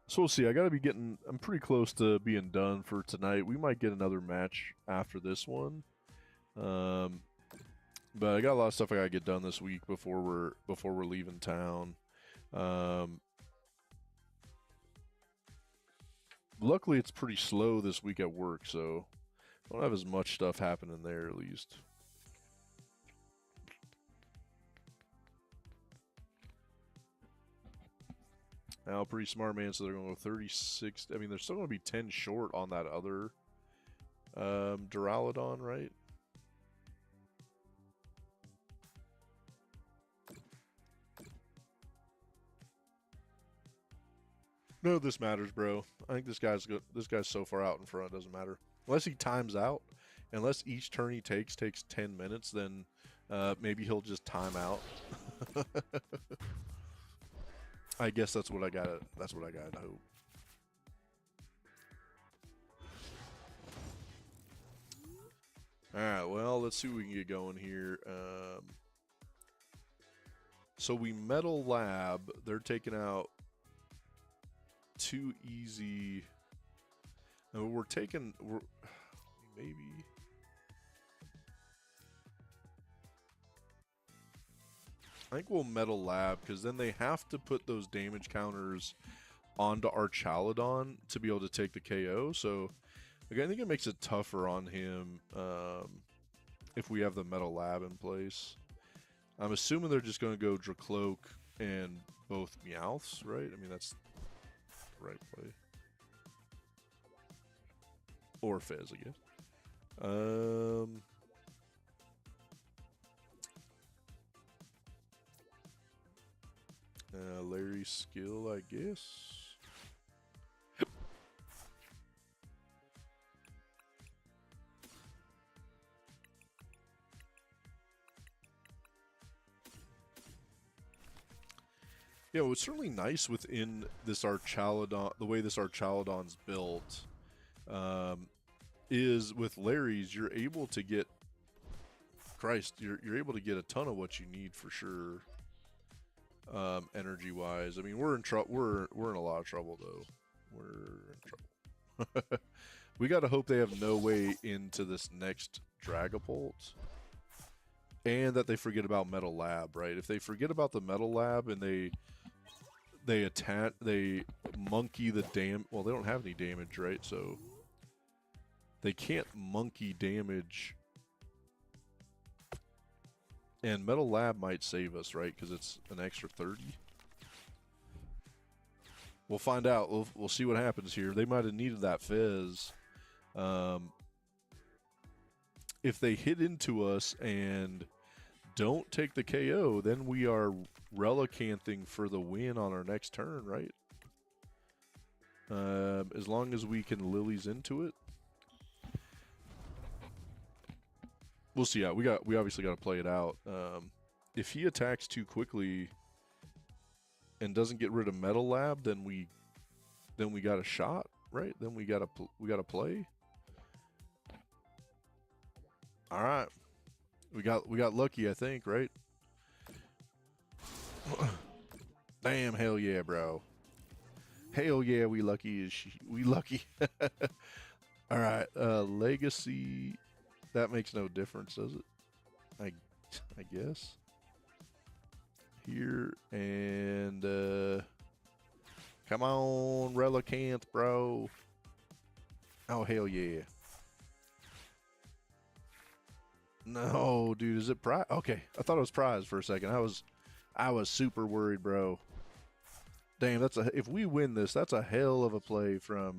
So we'll see. I gotta be getting. I'm pretty close to being done for tonight. We might get another match after this one, but I got a lot of stuff I gotta get done this week before we're leaving town. Luckily, it's pretty slow this week at work, so I don't have as much stuff happening there at least. Now, pretty smart, man, so they're going to go 36. I mean, they're still going to be 10 short on that other Duraludon, right? No, this matters, bro. I think this guy's good. This guy's so far out in front, it doesn't matter. Unless he times out. Unless each turn he takes 10 minutes, then maybe he'll just time out. I guess that's what I gotta hope. Alright, well, let's see what we can get going here. So we Metal Lab. They're taking out too easy. No, we're maybe. I think we'll Metal Lab because then they have to put those damage counters onto Archaludon to be able to take the KO. So again, I think it makes it tougher on him if we have the Metal Lab in place. I'm assuming they're just going to go Dracloak and both Meowths, right? I mean, that's the right play. Or Fez, I guess. Larry's skill, I guess. Yeah, what's certainly nice within this Archaludon, the way this Archaludon's built, is with Larry's, you're able to get, you're able to get a ton of what you need for sure. Energy wise, I mean, we're in a lot of trouble though. We're in trouble. We got to hope they have no way into this next Dragapult, and that they forget about Metal Lab, right? If they forget about the Metal Lab and they monkey the well, they don't have any damage, right? So they can't monkey damage. And Metal Lab might save us, right? Because it's an extra 30. We'll find out. We'll see what happens here. They might have needed that Fez. If they hit into us and don't take the KO, then we are Relicanthing for the win on our next turn, right? As long as we can Lilies into it. We'll see. Yeah, we obviously got to play it out. If he attacks too quickly and doesn't get rid of Metal Lab, then we got a shot, right? Then we got to play. All right, we got lucky, I think, right? Damn, hell yeah, bro. Hell yeah, we lucky as we lucky. All right, Legacy. That makes no difference, does it? I guess. Here and come on, Relicanth, bro. Oh hell yeah. No, dude, is it prize? Okay, I thought it was prize for a second. I was super worried, bro. Damn, if we win this, that's a hell of a play from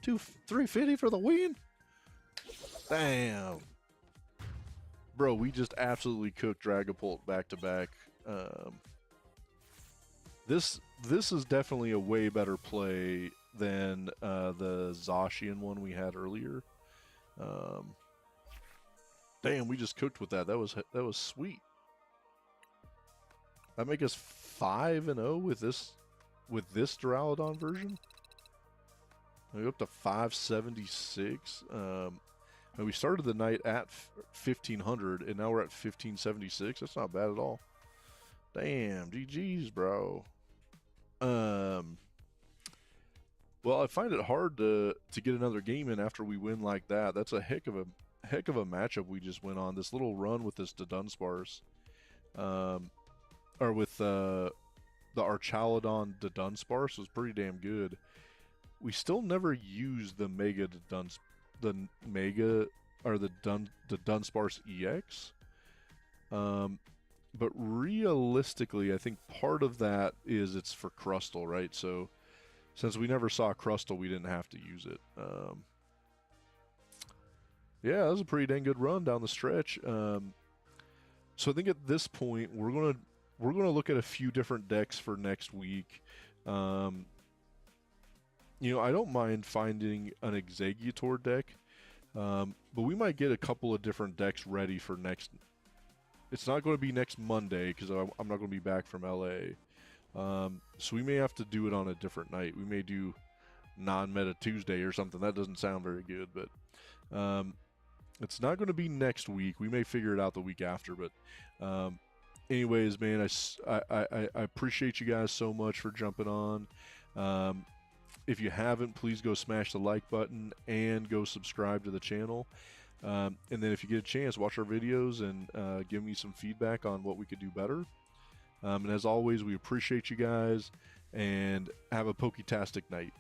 350 for the win. Damn. Bro, we just absolutely cooked Dragapult back to back. This is definitely a way better play than the Zacian one we had earlier. Damn, we just cooked with that. That was sweet. That make us 5-0 with this Duraludon version. We go up to 576. And we started the night at 1500, and now we're at 1576. That's not bad at all. Damn, GG's, bro. Well, I find it hard to get another game in after we win like that. That's a heck of a matchup we just went on. This little run with this Dudunsparce, or with the Archaludon Dudunsparce was pretty damn good. We still never used the Mega Dudunsparce. The Mega or the Dudunsparce EX, but realistically, I think part of that is it's for Crustle, right? So since we never saw Crustle, we didn't have to use it. Yeah, that was a pretty dang good run down the stretch. So I think at this point we're gonna look at a few different decks for next week. You know, I don't mind finding an Executor deck, but we might get a couple of different decks ready for next. It's not going to be next Monday because I'm not going to be back from LA, So we may have to do it on a different night. We may do non-meta Tuesday or something. That doesn't sound very good, but it's not going to be next week. We may figure it out the week after, but anyways, man, I appreciate you guys so much for jumping on. If you haven't, please go smash the like button and go subscribe to the channel. And then if you get a chance, watch our videos and give me some feedback on what we could do better. And as always, we appreciate you guys, and have a Poketastic night.